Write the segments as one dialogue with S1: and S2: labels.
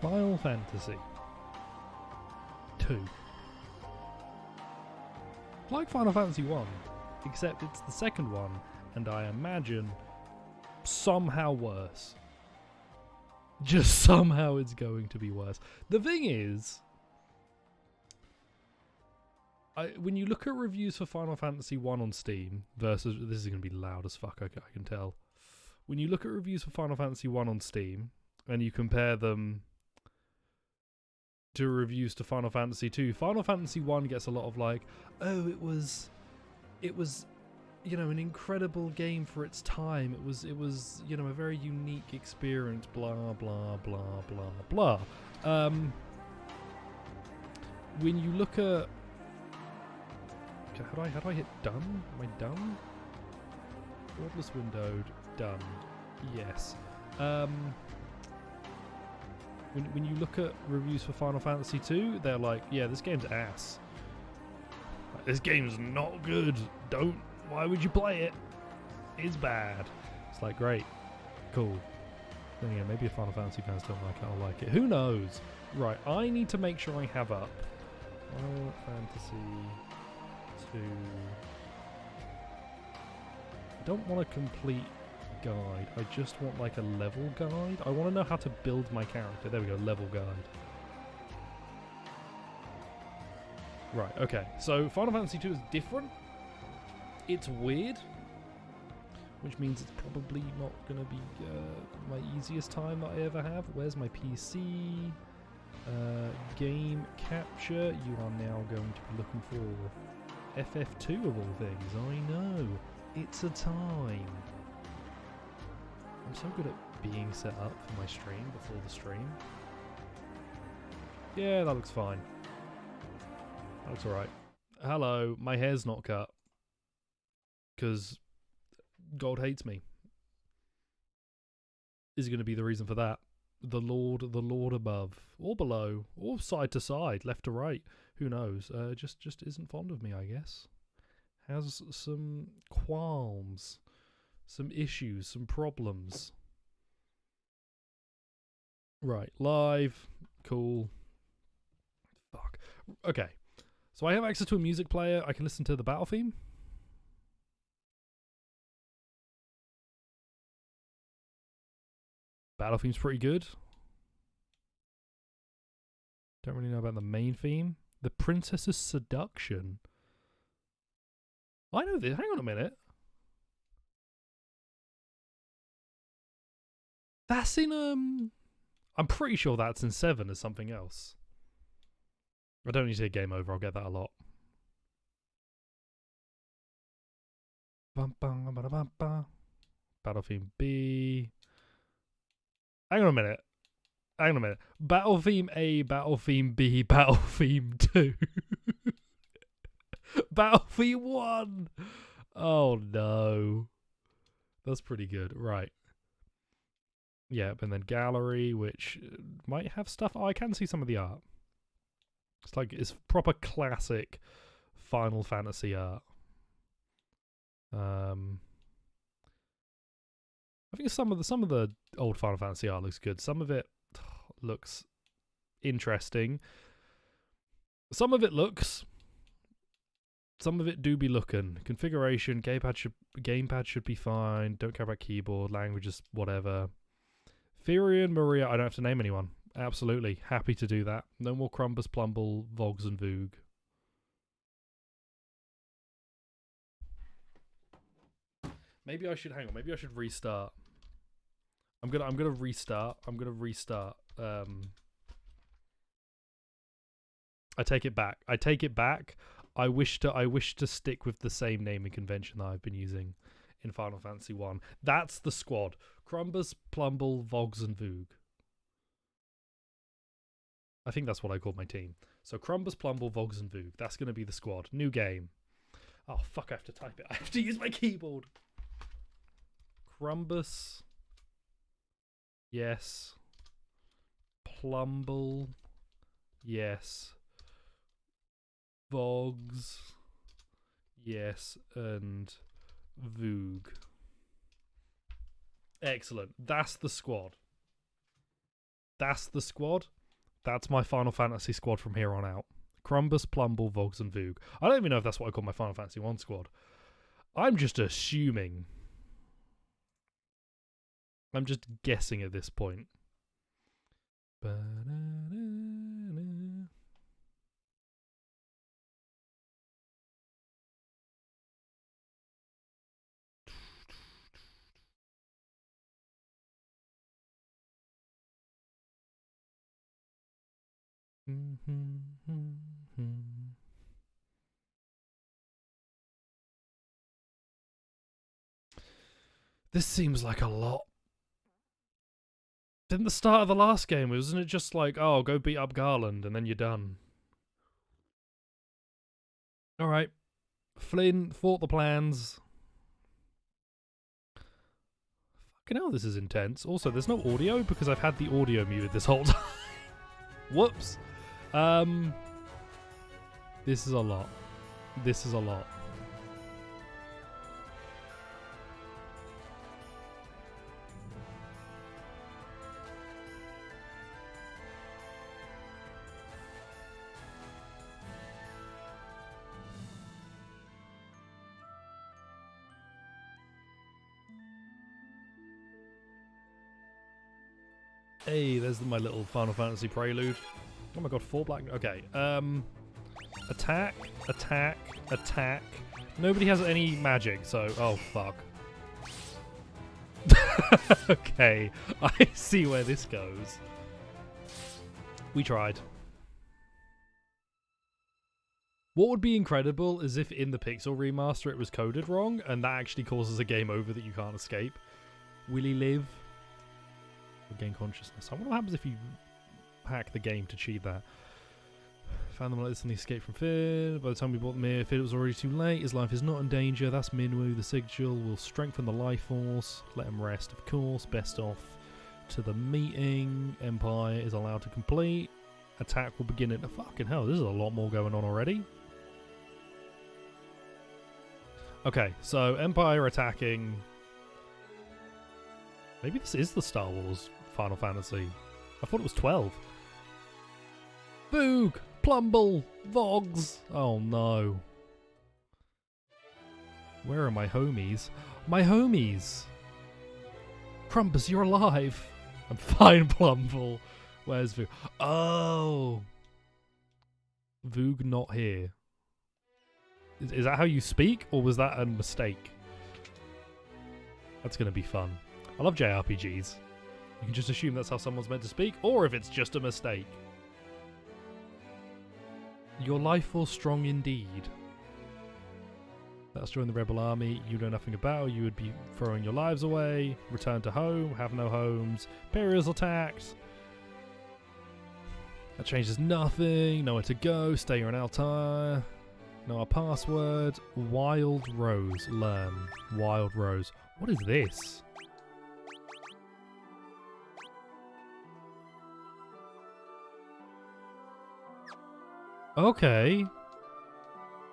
S1: Final Fantasy 2. Like Final Fantasy 1, except it's the second one, and I imagine somehow worse. Just somehow it's going to be worse. The thing is, when you look at reviews for Final Fantasy 1 on Steam versus... This is going to be loud as fuck, I can tell. When you look at reviews for Final Fantasy 1 on Steam, and you compare them to reviews to Final Fantasy 2, Final Fantasy 1 gets a lot of like, oh, it was, you know, an incredible game for its time. It was, you know, a very unique experience. Blah blah blah blah blah. When you look at, okay, how do I hit done? Am I done? Cordless windowed. Done. Yes. When you look at reviews for Final Fantasy 2, they're like, yeah, this game's ass. Like, this game's not good. Why would you play it? It's bad. It's like, great. Cool. Then yeah, maybe if Final Fantasy fans don't like it, I'll like it. Who knows? Right, I need to make sure I have up Final Fantasy 2. I don't want a complete guide. I just want like a level guide. I want to know how to build my character. There we go, level guide. Right, okay. So Final Fantasy 2 is different. It's weird, which means it's probably not going to be my easiest time that I ever have. Where's my PC? Game capture. You are now going to be looking for FF2 of all things. I know. It's a time. I'm so good at being set up for my stream before the stream. Yeah, that looks fine. That looks alright. Hello, my hair's not cut. Because God hates me. Is going to be the reason for that. The Lord above. Or below. Or side to side, left to right. Who knows? Just isn't fond of me, I guess. Has some qualms. Some issues, some problems. Right, live. Cool. Fuck. Okay. So I have access to a music player. I can listen to the battle theme. Battle theme's pretty good. Don't really know about the main theme. The Princess's Seduction. I know this. Hang on a minute. That's in, I'm pretty sure that's in 7 as something else. I don't need to hit game over, I'll get that a lot. Battle theme B. Hang on a minute. Battle theme A, battle theme B, battle theme 2. Battle theme 1. Oh no. That's pretty good. Right. Yep, and then gallery, which might have stuff. Oh, I can see some of the art. It's like it's proper classic Final Fantasy art. I think some of the old Final Fantasy art looks good. Some of it looks interesting. Some of it do be looking. Configuration, gamepad should be fine. Don't care about keyboard, languages, whatever. Firion, Maria, I don't have to name anyone. Absolutely. Happy to do that. No more Crumbus, Plumble, Vogs, and Voog. Maybe I should maybe I should restart. I'm gonna restart. I take it back. I wish to stick with the same naming convention that I've been using in Final Fantasy 1. That's the squad. Crumbus, Plumble, Vogs, and Voog. I think that's what I called my team. So Crumbus, Plumble, Vogs, and Voog. That's going to be the squad. New game. Oh, fuck, I have to type it. I have to use my keyboard. Crumbus. Yes. Plumble. Yes. Vogs. Yes. And Voog. Excellent. That's the squad. That's the squad. That's my Final Fantasy squad from here on out. Crumbus, Plumble, Vogs, and Voog. I don't even know if that's what I call my Final Fantasy 1 squad. I'm just assuming. I'm just guessing at this point. This seems like a lot. Didn't the start of the last game, wasn't it just like, oh, go beat up Garland and then you're done? Alright. Flynn thought the plans. Fucking hell, this is intense. Also, there's no audio because I've had the audio muted this whole time. Whoops. This is a lot. This is a lot. Hey, there's my little Final Fantasy prelude. Oh my god, 4 black... Okay, attack, attack, attack. Nobody has any magic, so... Oh, fuck. Okay, I see where this goes. We tried. What would be incredible is if in the Pixel remaster it was coded wrong, and that actually causes a game over that you can't escape. Will he live? Gain consciousness. I wonder what happens if you hack the game to cheat that. Found them like this on the escape from Finn. By the time we brought them here, Finn was already too late. His life is not in danger. That's Minwoo. The sigil will strengthen the life force. Let him rest, of course. Best off to the meeting. Empire is allowed to complete. Attack will begin at... Fucking hell, this is a lot more going on already. Okay, so Empire attacking... Maybe this is the Star Wars Final Fantasy. I thought it was 12. Boog! Plumble! Vogs! Oh no. Where are my homies? My homies! Crumbus, you're alive! I'm fine, Plumble. Where's Voog? Oh! Voog not here. Is that how you speak, or was that a mistake? That's gonna be fun. I love JRPGs. You can just assume that's how someone's meant to speak, or if it's just a mistake. Your life force strong indeed. Let us join the rebel army. You know nothing about. You would be throwing your lives away. Return to home. Have no homes. Imperials attacked. That changes nothing. Nowhere to go. Stay in Altair. Know our password. Wild Rose. Learn. Wild Rose. What is this? Okay.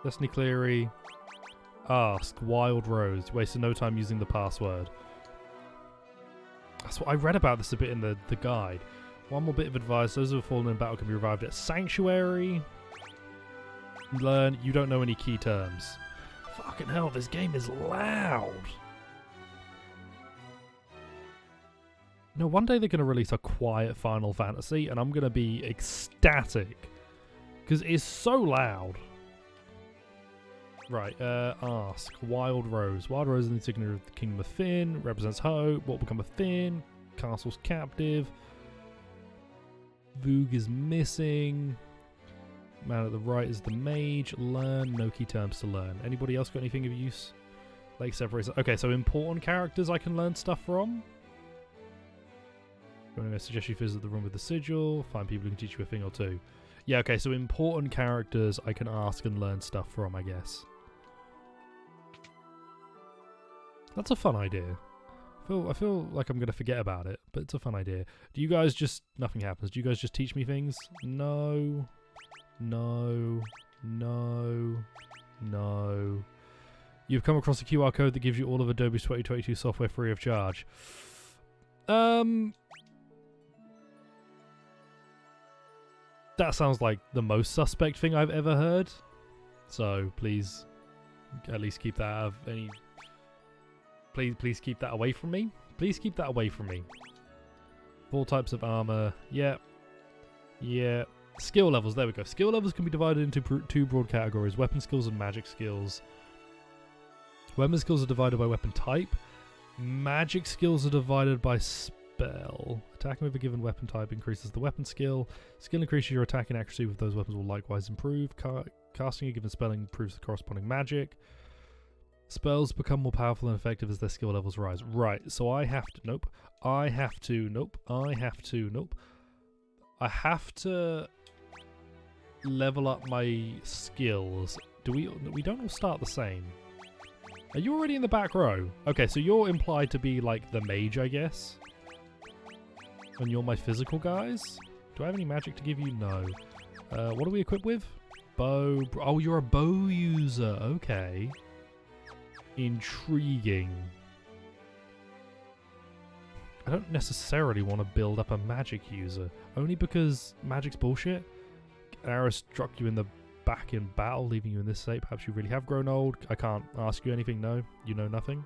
S1: Destiny Cleary. Ask. Wild Rose. Wasted no time using the password. That's what I read about this a bit in the guide. One more bit of advice. Those who have fallen in battle can be revived at Sanctuary. Learn. You don't know any key terms. Fucking hell, this game is loud. No, one day they're going to release a quiet Final Fantasy and I'm going to be ecstatic. Because it's so loud. Right, ask. Wild Rose. Wild Rose is the insignia of the Kingdom of Finn. Represents hope. What will become of Finn? Castle's captive. Voog is missing. Man at the right is the mage. Learn. No key terms to learn. Anybody else got anything of use? Lake separates. Okay, so important characters I can learn stuff from. I suggest you visit the room with the sigil. Find people who can teach you a thing or two. Yeah, okay, so important characters I can ask and learn stuff from, I guess. That's a fun idea. I feel like I'm going to forget about it, but it's a fun idea. Do you guys just... Nothing happens. Do you guys just teach me things? No. No. No. No. You've come across a QR code that gives you all of Adobe's 2022 software free of charge. That sounds like the most suspect thing I've ever heard. So please, at least keep that out of any... Please keep that away from me. Please keep that away from me. 4 types of armor. Yeah. Yeah. Skill levels. There we go. Skill levels can be divided into 2 broad categories. Weapon skills and magic skills. Weapon skills are divided by weapon type. Magic skills are divided by spell. Attacking with a given weapon type increases the weapon skill. Skill increases your attack and accuracy with those weapons will likewise improve. Casting a given spell improves the corresponding magic. Spells become more powerful and effective as their skill levels rise. Right, so I have to... Nope. I have to... Nope. I have to... Nope. I have to level up my skills. Do we... We don't all start the same. Are you already in the back row? Okay, so you're implied to be like the mage, I guess. And you're my physical guys? Do I have any magic to give you? No. What are we equipped with? Bow... Oh, you're a bow user. Okay. Intriguing. I don't necessarily want to build up a magic user. Only because magic's bullshit. An arrow struck you in the back in battle, leaving you in this state. Perhaps you really have grown old. I can't ask you anything, no. You know nothing.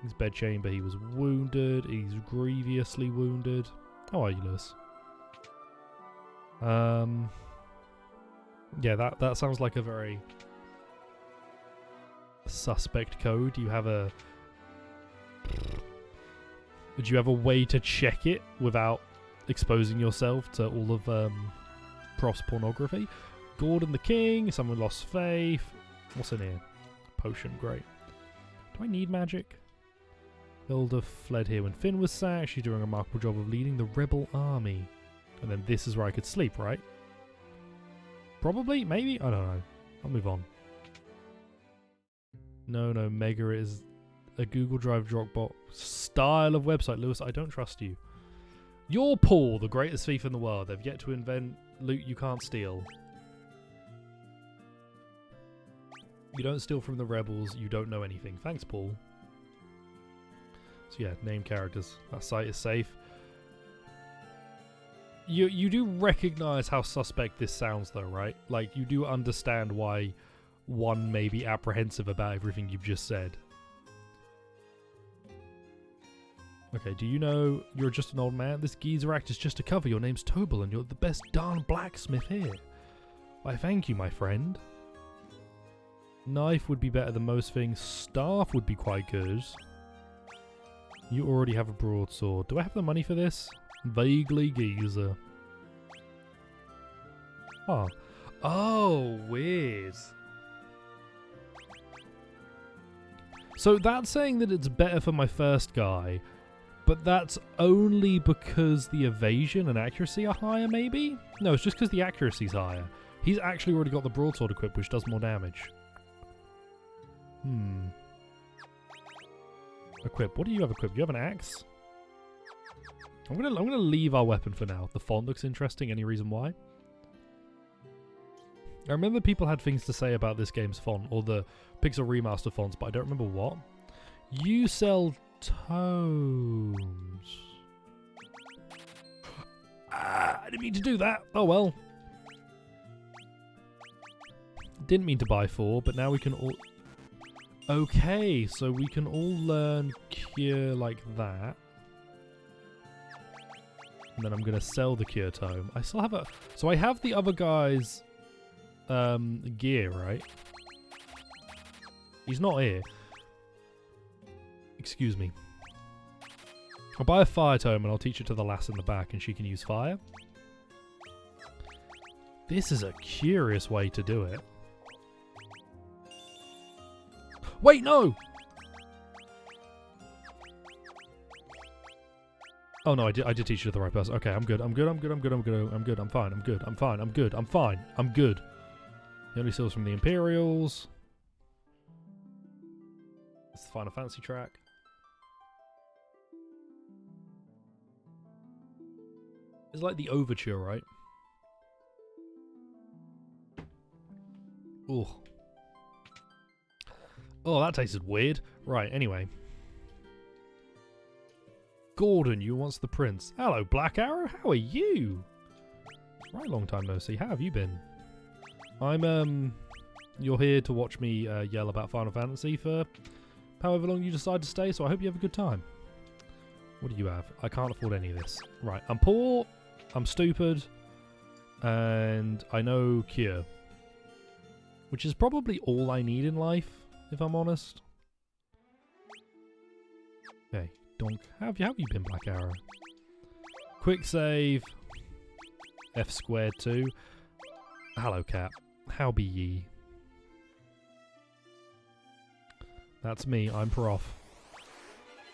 S1: King's bedchamber, he was wounded. He's grievously wounded. How are you, Lewis? Yeah, that sounds like a very suspect code. You have a... Would you have a way to check it without exposing yourself to all of Prof's pornography? Gordon the King, someone lost faith. What's in here? Potion, great. Do I need magic? Hilda fled here when Finn was sacked. She's doing a remarkable job of leading the rebel army. And then this is where I could sleep, right? Probably? Maybe? I don't know. I'll move on. No, Mega is a Google Drive Dropbox style of website. Lewis, I don't trust you. You're Paul, the greatest thief in the world. They've yet to invent loot you can't steal. You don't steal from the rebels. You don't know anything. Thanks, Paul. So yeah, name characters. That site is safe. You do recognize how suspect this sounds, though, right? Like, you do understand why one may be apprehensive about everything you've just said. Okay, do you know you're just an old man? This geezer act is just a cover. Your name's Tobal and you're the best darn blacksmith here. Why, thank you, my friend. Knife would be better than most things. Staff would be quite good. You already have a broadsword. Do I have the money for this? Vaguely, geezer. Oh. Oh, weird. So that's saying that it's better for my first guy, but that's only because the evasion and accuracy are higher, maybe? No, it's just because the accuracy's higher. He's actually already got the broadsword equipped, which does more damage. Equip. What do you have equipped? You have an axe? I'm gonna leave our weapon for now. The font looks interesting. Any reason why? I remember people had things to say about this game's font, or the Pixel Remaster fonts, but I don't remember what. You sell tomes. I didn't mean to do that. Oh well. Didn't mean to buy 4, but now we can all... Okay, so we can all learn Cure like that. And then I'm going to sell the Cure Tome. I still have a... So I have the other guy's gear, right? He's not here. Excuse me. I'll buy a Fire Tome and I'll teach it to the lass in the back and she can use fire. This is a curious way to do it. Wait, no! Oh no, I did teach you to the right person. Okay, I'm good. I'm fine. The only steals from the Imperials. It's the Final Fantasy track. It's like the overture, right? Ooh. Oh, that tasted weird. Right, anyway. Gordon, you wants the prince. Hello, Black Arrow. How are you? Right, long time no see. How have you been? You're here to watch me yell about Final Fantasy for however long you decide to stay, so I hope you have a good time. What do you have? I can't afford any of this. Right, I'm poor, I'm stupid, and I know Cure. Which is probably all I need in life, if I'm honest. Okay, donk. How have you been, Black Arrow? Quick save. F squared 2. Hello, cat. How be ye? That's me. I'm prof.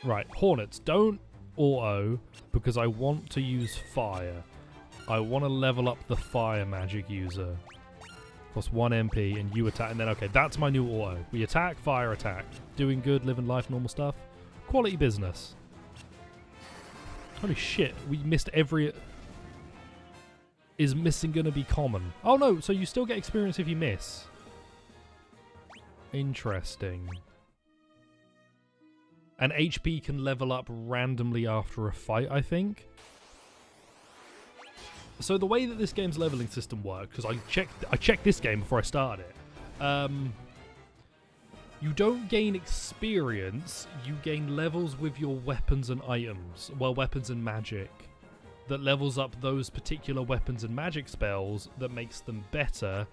S1: Right, Hornets. Don't auto because I want to use fire. I want to level up the fire magic user. Cost 1 MP and you attack. And then, okay, that's my new auto. We attack, fire, attack. Doing good, living life, normal stuff. Quality business. Holy shit, we missed every... Is missing going to be common? Oh no, so you still get experience if you miss. Interesting. And HP can level up randomly after a fight, I think. So the way that this game's leveling system works, because I checked this game before I started it. You don't gain experience, you gain levels with your weapons and items. Well, weapons and magic. That levels up those particular weapons and magic spells that makes them better.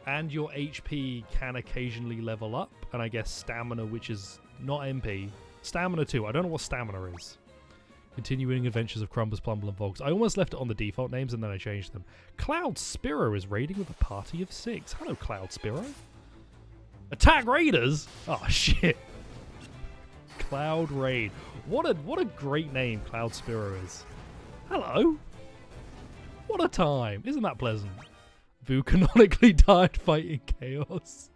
S1: And your HP can occasionally level up. And I guess stamina, which is not MP. Stamina too. I don't know what stamina is. Continuing Adventures of Crumbus, Plumble, and Vogs. I almost left it on the default names and then I changed them. Cloud Spiro is raiding with a party of 6. Hello, Cloud Spiro. Attack Raiders? Oh, shit. Cloud Raid. What a great name Cloud Spiro is. Hello. What a time. Isn't that pleasant? Vu canonically died fighting Chaos.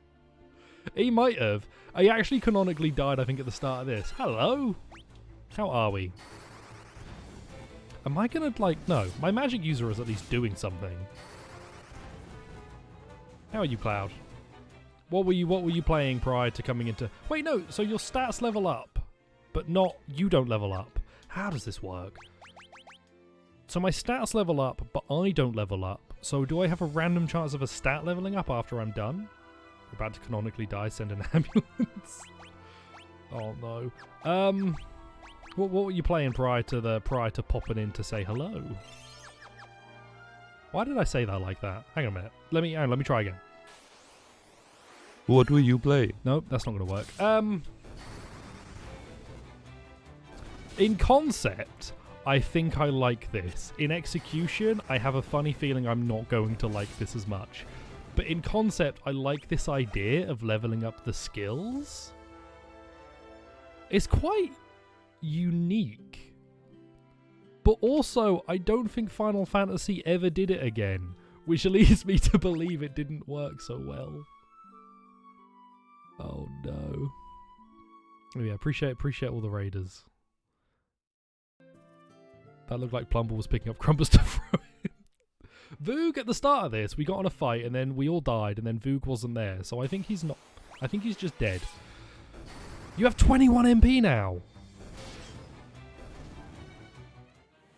S1: He might have. He actually canonically died, I think, at the start of this. Hello. How are we? Am I gonna, like... No. My magic user is at least doing something. How are you, Cloud? What were you playing prior to coming into... Wait, no. So your stats level up, but not... You don't level up. How does this work? So my stats level up, but I don't level up. So do I have a random chance of a stat leveling up after I'm done? We're about to canonically die. Send an ambulance. Oh, no. What were you playing prior to popping in to say hello? Why did I say that like that? Hang on a minute. Let me try again.
S2: What will you play?
S1: Nope, that's not going to work. In concept, I think I like this. In execution, I have a funny feeling I'm not going to like this as much. But in concept, I like this idea of leveling up the skills. It's quite unique. But also, I don't think Final Fantasy ever did it again, which leads me to believe it didn't work so well. Oh no. Oh yeah, appreciate all the raiders. That looked like Plumble was picking up Crumbus to throw in. Voog at the start of this, we got on a fight and then we all died and then Voog wasn't there. So I think he's not... I think he's just dead. You have 21 MP now.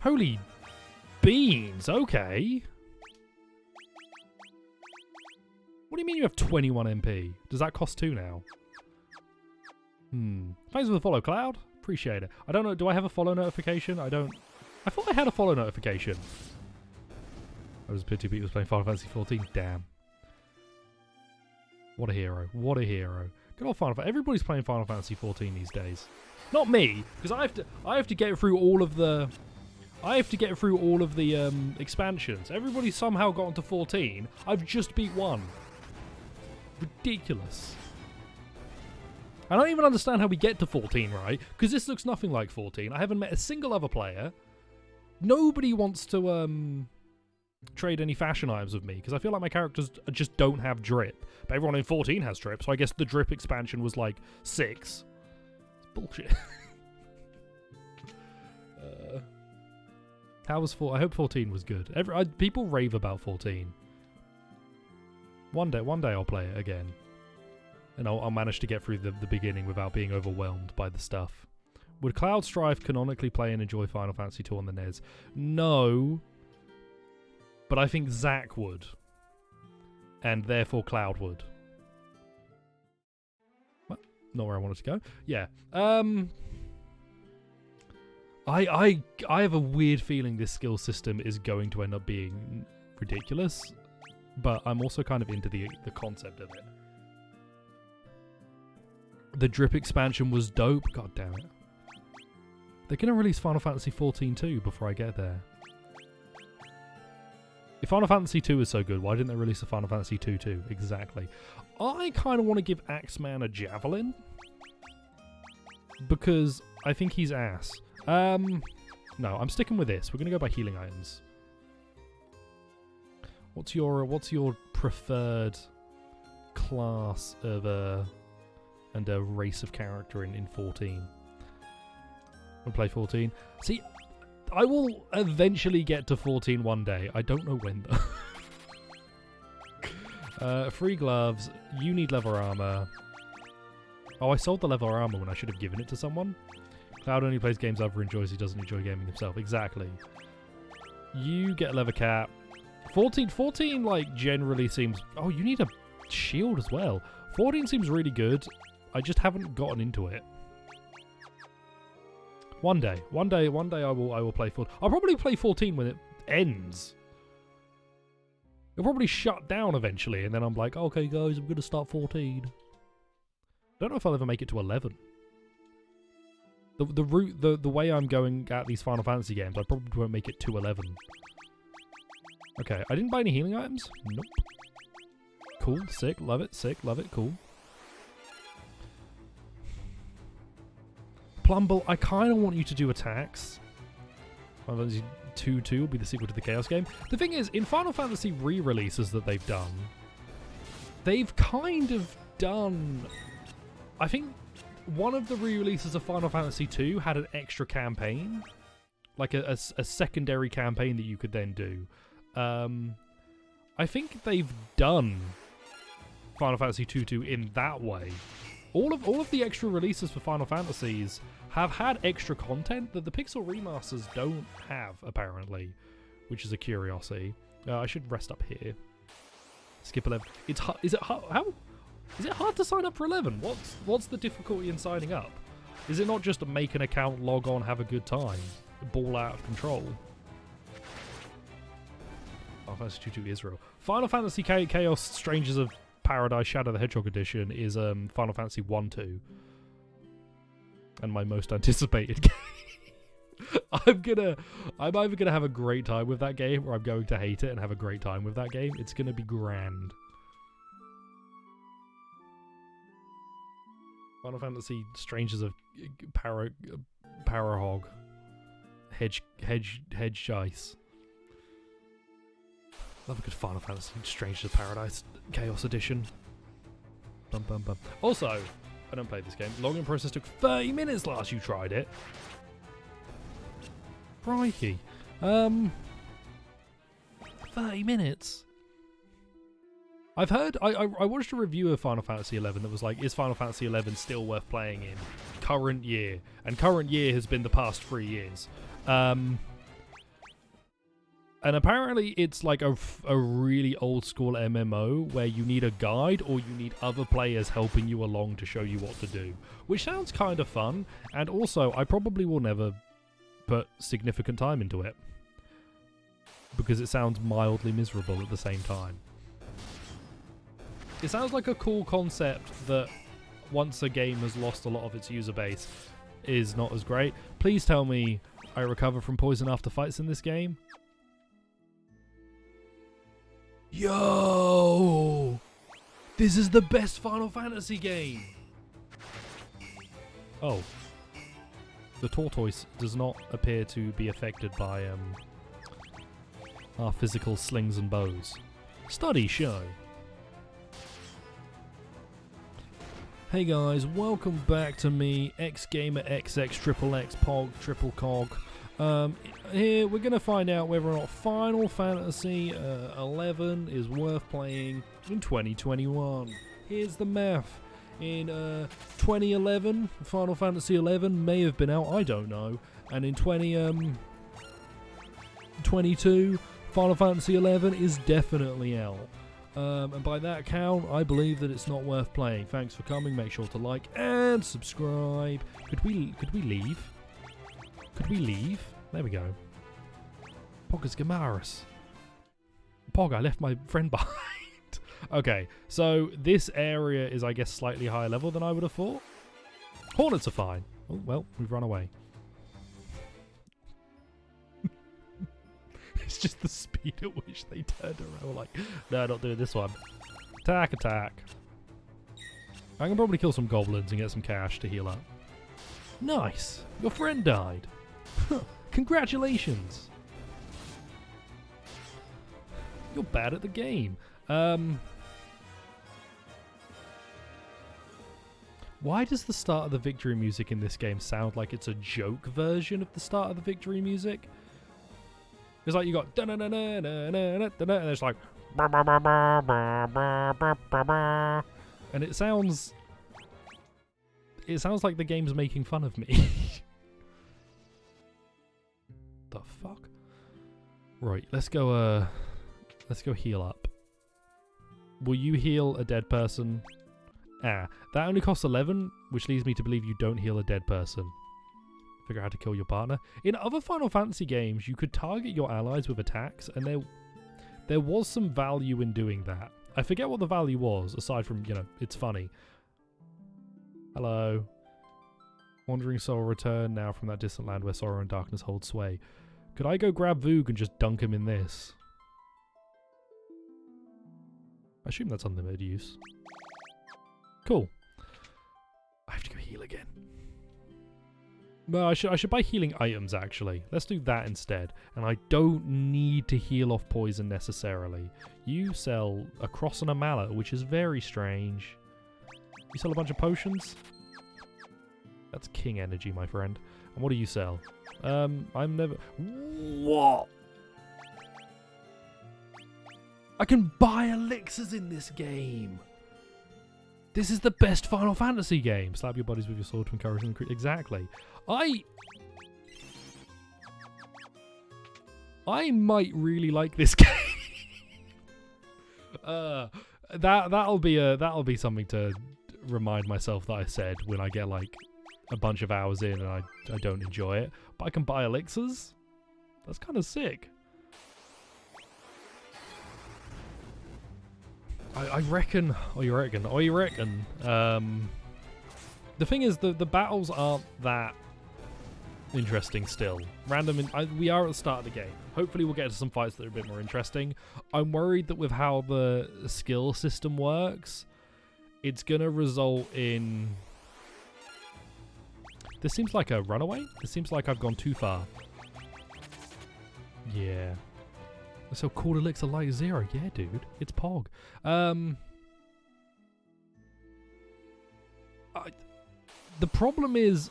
S1: Holy beans, okay. What do you mean you have 21 MP? Does that cost 2 now? Thanks for the follow, Cloud. Appreciate it. I don't know, do I have a follow notification? I don't... I thought I had a follow notification. I was pity Pete was playing Final Fantasy 14. Damn. What a hero. What a hero. Good old Final Fantasy. Everybody's playing Final Fantasy 14 these days. Not me, because I have to get through all of the... expansions. Everybody somehow got onto 14. I've just beat 1. Ridiculous. I don't even understand how we get to 14, right? Because this looks nothing like 14. I haven't met a single other player. Nobody wants to trade any fashion items with me because I feel like my characters just don't have drip. But everyone in 14 has drip, so I guess the drip expansion was like 6. It's bullshit. How was 4? I hope 14 was good. People rave about 14. One day I'll play it again. And I'll manage to get through the beginning without being overwhelmed by the stuff. Would Cloud Strife canonically play and enjoy Final Fantasy 2 on the NES? No. but I think Zach would. And therefore Cloud would. Well, not where I wanted to go. Yeah. I have a weird feeling this skill system is going to end up being ridiculous, but I'm also kind of into the concept of it. The drip expansion was dope. God damn it. They're going to release Final Fantasy 14 too before I get there. If Final Fantasy 2 is so good, why didn't they release a Final Fantasy 2 too? Exactly. I kind of want to give Axeman a javelin. Because I think he's ass. No, I'm sticking with this. We're going to go by healing items. What's your preferred class of and a race of character in 14? I'll play 14. See, I will eventually get to 14 one day. I don't know when though. Free gloves. You need leather armor. Oh, I sold the leather armor when I should have given it to someone. Cloud only plays games other enjoys. He doesn't enjoy gaming himself. Exactly. You get a leather cap. 14 like generally seems... Oh, you need a shield as well. 14 seems really good. I just haven't gotten into it. One day I will play 14. I'll probably play 14 when it ends. It'll probably shut down eventually, and then I'm like, okay guys, I'm gonna start 14. Don't know if I'll ever make it to 11. The route, the way I'm going at these Final Fantasy games, I probably won't make it to 11. Okay, I didn't buy any healing items. Nope. Cool, sick, love it, cool. Plumble, I kind of want you to do attacks. Final Fantasy 2 will be the sequel to the Chaos game. The thing is, in Final Fantasy re-releases that they've done, they've kind of done... I think one of the re-releases of Final Fantasy 2 had an extra campaign. Like a secondary campaign that you could then do. I think they've done Final Fantasy 2 in that way. All of the extra releases for Final Fantasies have had extra content that the Pixel remasters don't have, apparently, which is a curiosity. I should rest up here. Skip 11. Is it hard to sign up for 11? What's the difficulty in signing up? Is it not just make an account, log on, have a good time, ball out of control? Final Fantasy 2 Israel. Final Fantasy Chaos Strangers of Paradise Shadow the Hedgehog edition is Final Fantasy 1-2. And my most anticipated game. I'm either gonna have a great time with that game, or I'm going to hate it and have a great time with that game. It's gonna be grand. Final Fantasy Strangers of Parahog. Hedge Ice. Love a good Final Fantasy Strangers of Paradise Chaos Edition. Bum bum bum. Also, I don't play this game. Login process took 30 minutes last you tried it. Crikey. 30 minutes? I've heard... I watched a review of Final Fantasy XI that was like, is Final Fantasy XI still worth playing in current year? And current year has been the past 3 years. And apparently it's like a really old school MMO where you need a guide or you need other players helping you along to show you what to do. Which sounds kind of fun. And also, I probably will never put significant time into it. Because it sounds mildly miserable at the same time. It sounds like a cool concept that once a game has lost a lot of its user base is not as great. Please tell me I recover from poison after fights in this game. Yo! This is the best Final Fantasy game! Oh. The tortoise does not appear to be affected by our physical slings and bows. Study show. Hey guys, welcome back to me, XGamerXX Triple X Pog Triple Cog. Here we're gonna find out whether or not Final Fantasy 11 is worth playing in 2021. Here's the math. In 2011, Final Fantasy 11 may have been out, I don't know. And in 2022, Final Fantasy XI is definitely out. And by that count, I believe that it's not worth playing. Thanks for coming. Make sure to like and subscribe. Could we leave? Could we leave? There we go. Poggers Gamaris. Pog, I left my friend behind. Okay, so this area is, I guess, slightly higher level than I would have thought. Hornets are fine. Oh, well, we've run away. It's just the speed at which they turned around. We're like, no, not doing this one. Attack, attack. I can probably kill some goblins and get some cash to heal up. Nice. Your friend died. Congratulations. You're bad at the game. Why does the start of the victory music in this game sound like it's a joke version of the start of the victory music? It's like you got and it's like and it sounds like the game's making fun of me. The fuck? Right, let's go heal up. Will you heal a dead person? That only costs 11, which leads me to believe you don't heal a dead person. Figure out how to kill your partner. In other Final Fantasy games, you could target your allies with attacks, and there was some value in doing that. I forget what the value was, aside from, you know, it's funny. Hello. Wandering soul return now from that distant land where sorrow and darkness hold sway. Could I go grab Voog and just dunk him in this? I assume that's unlimited use. Cool. I have to go heal again. No, I should buy healing items, actually. Let's do that instead. And I don't need to heal off poison necessarily. You sell a cross and a mallet, which is very strange. You sell a bunch of potions? That's king energy, my friend. And what do you sell? I'm never... What? I can buy elixirs in this game! This is the best Final Fantasy game. Slap your bodies with your sword to encourage them. Exactly. I might really like this game. That'll be something to remind myself that I said when I get like a bunch of hours in and I don't enjoy it. But I can buy elixirs. That's kind of sick. I reckon. Oh, you reckon? Oh, you reckon? The thing is, the battles aren't that interesting still. We are at the start of the game. Hopefully we'll get to some fights that are a bit more interesting. I'm worried that with how the skill system works, it's going to result in... This seems like a runaway. This seems like I've gone too far. Yeah. So called elixir like zero. Yeah, dude. It's Pog. The problem is...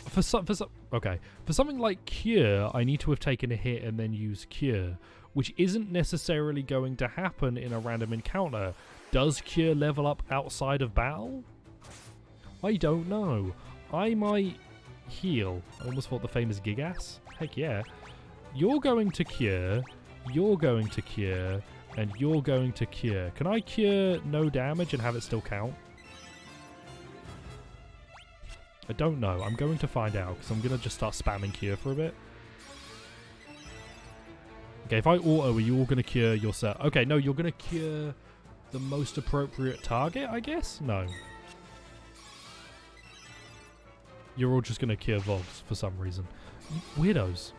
S1: For something like Cure, I need to have taken a hit and then use Cure, which isn't necessarily going to happen in a random encounter. Does Cure level up outside of battle? I don't know. I might heal. I almost thought the famous Gigas. Heck yeah. You're going to Cure, you're going to Cure, and you're going to Cure. Can I Cure no damage and have it still count? I don't know. I'm going to find out because I'm going to just start spamming Cure for a bit. Okay, if I auto, are you all going to Cure yourself? Okay, no, you're going to Cure the most appropriate target, I guess? No. You're all just going to Cure Vogs for some reason. Weirdos.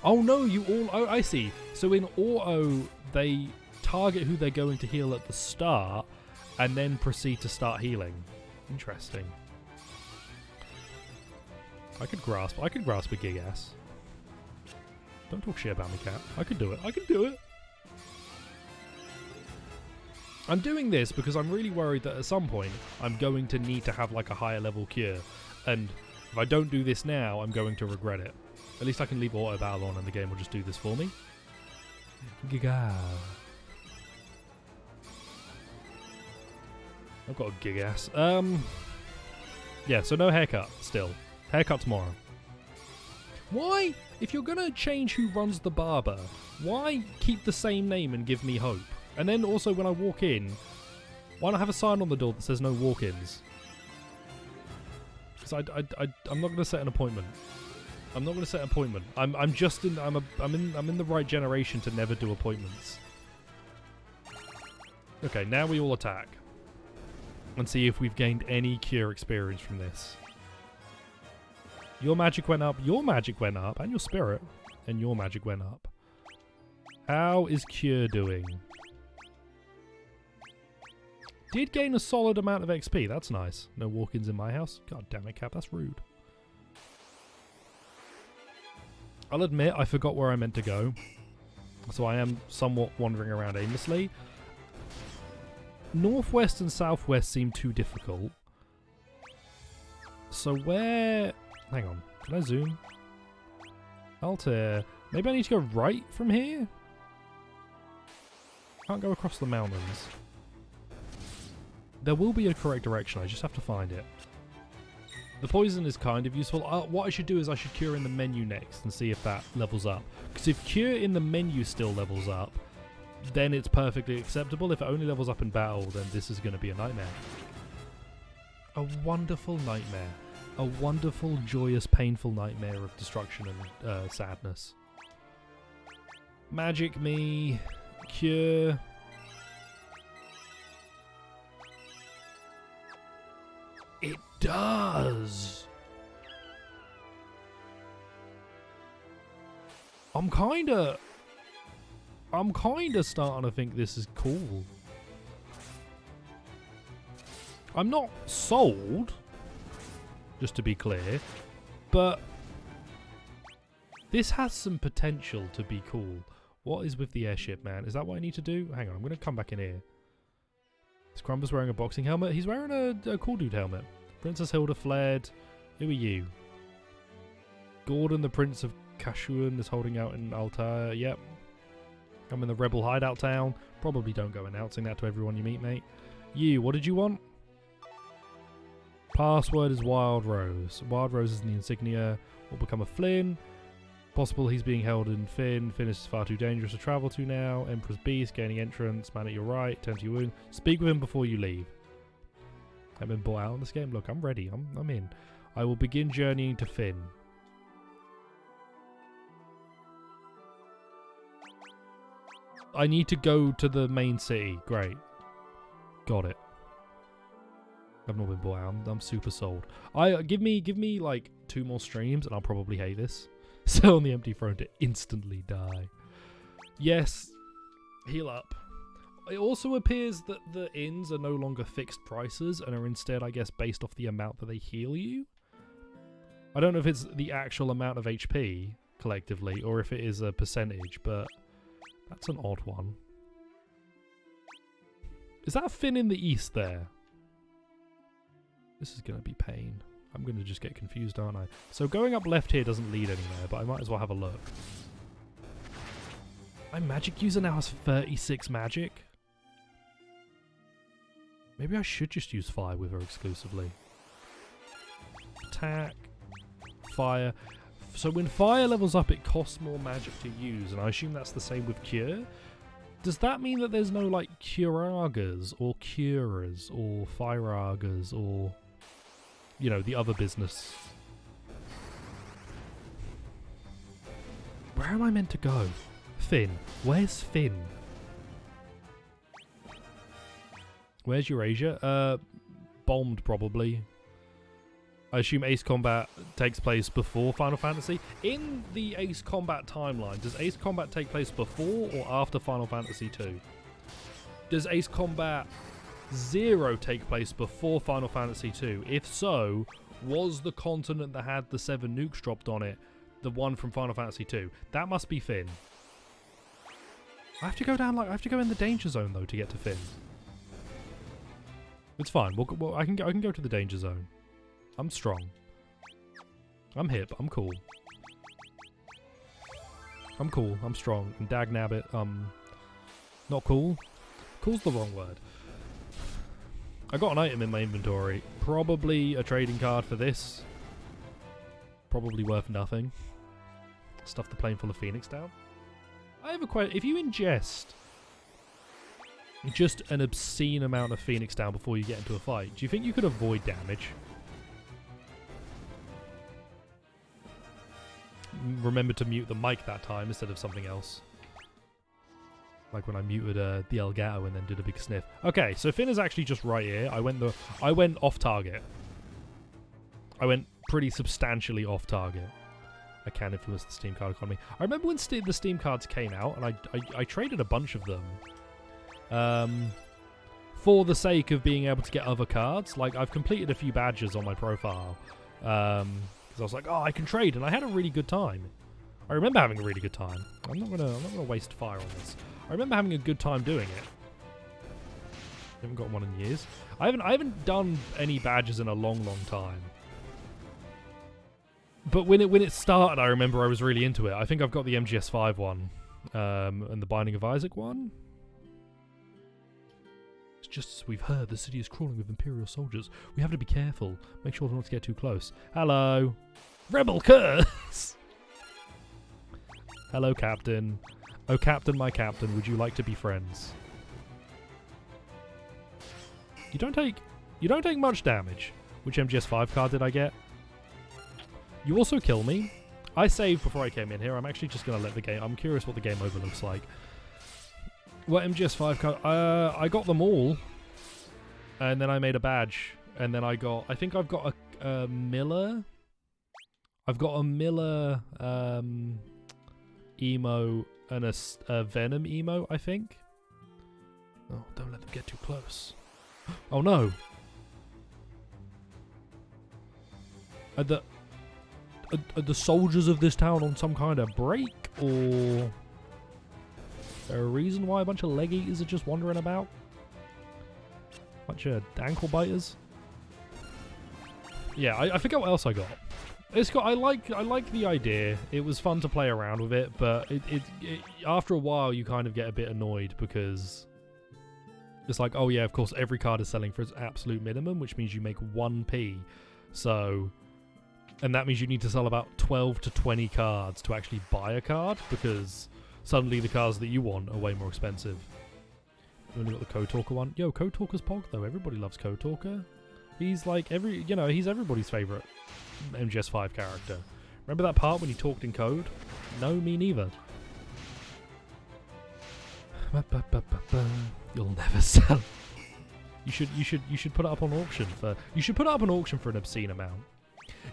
S1: Oh no, you all... Oh, I see. So in auto, they target who they're going to heal at the start and then proceed to start healing. Interesting. I could grasp a Gigas. Don't talk shit about me, cat. I could do it. I can do it. I'm doing this because I'm really worried that at some point I'm going to need to have like a higher level Cure. And if I don't do this now, I'm going to regret it. At least I can leave auto battle on and the game will just do this for me. Giga. I've got a Gigas. Yeah, so no haircut still. Haircut tomorrow. Why? If you're gonna change who runs the barber, why keep the same name and give me hope? And then also when I walk in, why not have a sign on the door that says no walk-ins? Because I'm not gonna set an appointment. I'm not gonna set an appointment. I'm in the right generation to never do appointments. Okay, now we all attack. And see if we've gained any cure experience from this. Your magic went up, your magic went up, and your spirit. And your magic went up. How is cure doing? Did gain a solid amount of XP, that's nice. No walk-ins in my house. God damn it, Cap, that's rude. I'll admit I forgot where I meant to go. So I am somewhat wandering around aimlessly. Northwest and southwest seem too difficult. So where... Hang on. Can I zoom? Altair. Maybe I need to go right from here? Can't go across the mountains. There will be a correct direction. I just have to find it. The poison is kind of useful. What I should do is I should cure in the menu next and see if that levels up. Because if cure in the menu still levels up, then it's perfectly acceptable. If it only levels up in battle, then this is going to be a nightmare. A wonderful nightmare. A wonderful, joyous, painful nightmare of destruction and sadness. Magic me. Cure. It does! I'm kinda starting to think this is cool. I'm not sold, just to be clear, but this has some potential to be cool. What is with the airship, man? Is that what I need to do? Hang on, I'm going to come back in here. Is Crumber's wearing a boxing helmet? He's wearing a cool dude helmet. Princess Hilda fled. Who are you? Gordon, the Prince of Kashuan, is holding out in Altair. Yep. I'm in the rebel hideout town. Probably don't go announcing that to everyone you meet, mate. You, what did you want? Password is Wild Rose. Wild Rose is in the insignia. Will become a Flynn. Possible he's being held in Finn. Finn is far too dangerous to travel to now. Emperor's Beast, gaining entrance. Man at your right. Tend to your wound. Speak with him before you leave. I've been bought out in this game. Look, I'm ready. I'm in. I will begin journeying to Finn. I need to go to the main city. Great. Got it. I've not been bought out. I'm super sold. Give me like 2 more streams and I'll probably hate this. So on the empty throne to instantly die. Yes. Heal up. It also appears that the inns are no longer fixed prices and are instead, I guess, based off the amount that they heal you. I don't know if it's the actual amount of HP collectively or if it is a percentage, but that's an odd one. Is that a Finn in the east there? This is going to be pain. I'm going to just get confused, aren't I? So going up left here doesn't lead anywhere, but I might as well have a look. My magic user now has 36 magic. Maybe I should just use fire with her exclusively. Attack. Fire. So when fire levels up, it costs more magic to use, and I assume that's the same with cure. Does that mean that there's no, like, curagas, or curers, or fireagas, or... you know, the other business. Where am I meant to go? Finn. Where's Finn? Where's Eurasia? Bombed, probably. I assume Ace Combat takes place before Final Fantasy. In the Ace Combat timeline, does Ace Combat take place before or after Final Fantasy 2? Does Ace Combat 0 take place before Final Fantasy 2? If so, was the continent that had the 7 nukes dropped on it the one from Final Fantasy 2? That must be Finn. I have to go down, like, I have to go in the danger zone though to get to Finn. It's fine. Well, I can go to the danger zone. I'm strong. I'm hip. I'm cool. I'm cool. I'm strong. And dagnabbit, not cool. Cool's the wrong word. I got an item in my inventory. Probably a trading card for this. Probably worth nothing. stuff the plane full of Phoenix down. I have a question. If you ingest just an obscene amount of Phoenix down before you get into a fight, do you think you could avoid damage? Remember to mute the mic that time instead of something else. Like when I muted the Elgato and then did a big sniff. Okay, so Finn is actually just right here. I went off target. I went pretty substantially off target. I can influence the Steam card economy. I remember when the Steam cards came out, and I traded a bunch of them. For the sake of being able to get other cards. Like, I've completed a few badges on my profile. Because I was like, oh, I can trade, and I had a really good time. I remember having a really good time. I'm not gonna waste fire on this. I remember having a good time doing it. Haven't got one in years. I haven't done any badges in a long time. But when it started, I remember I was really into it. I think I've got the MGS5 one, and the Binding of Isaac one. It's just as we've heard, the city is crawling with Imperial soldiers. We have to be careful. Make sure not to get too close. Hello, Rebel Curse. Hello, Captain. Oh, Captain, my Captain, would you like to be friends? You don't take much damage. Which MGS5 card did I get? You also kill me. I saved before I came in here. I'm actually just going to let the game... I'm curious what the game over looks like. What MGS5 card... I got them all. And then I made a badge. And then I got... I think I've got a Miller. I've got a Miller emo and a Venom emo, I think. Oh, don't let them get too close. Oh, no. Are the soldiers of this town on some kind of break, or is there a reason why a bunch of leg eaters are just wandering about? Bunch of ankle biters. Yeah, I forget what else I got. I like the idea. It was fun to play around with it, but it after a while you kind of get a bit annoyed because it's like, oh yeah, of course every card is selling for its absolute minimum, which means you make 1p. So. And that means you need to sell about 12 to 20 cards to actually buy a card, because suddenly the cards that you want are way more expensive. You only got the Code Talker one. Yo, Code Talker's Pog though. Everybody loves Code Talker. He's like he's everybody's favourite MGS5 character. Remember that part when he talked in code? No, me neither. You'll never sell. You should put it up on auction for. You should put it up on auction for an obscene amount.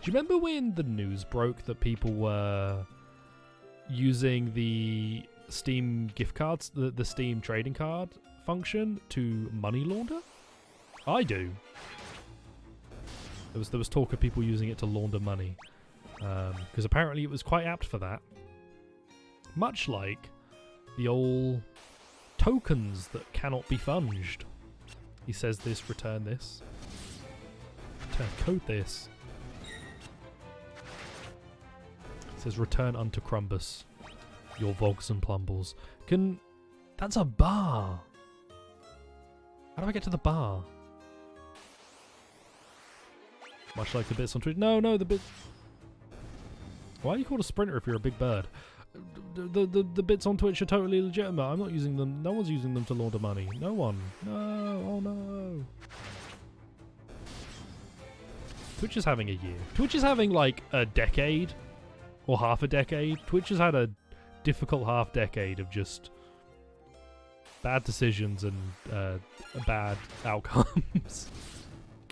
S1: Do you remember when the news broke that people were using the Steam gift cards, the Steam trading card function to money launder? I do. There was talk of people using it to launder money, because apparently it was quite apt for that. Much like the old tokens that cannot be funged. He says this, return this. Return code this. Says return unto Crumbus, your vogs and plumbles. That's a bar. How do I get to the bar? Much like the bits on Twitch. No, the bit. Why are you called a sprinter if you're a big bird? The bits on Twitch are totally legitimate. I'm not using them. No one's using them to launder money. No one. No. Oh no. Twitch is having a year. Twitch is having like a decade. Or half a decade. Twitch has had a difficult half decade of just bad decisions and bad outcomes.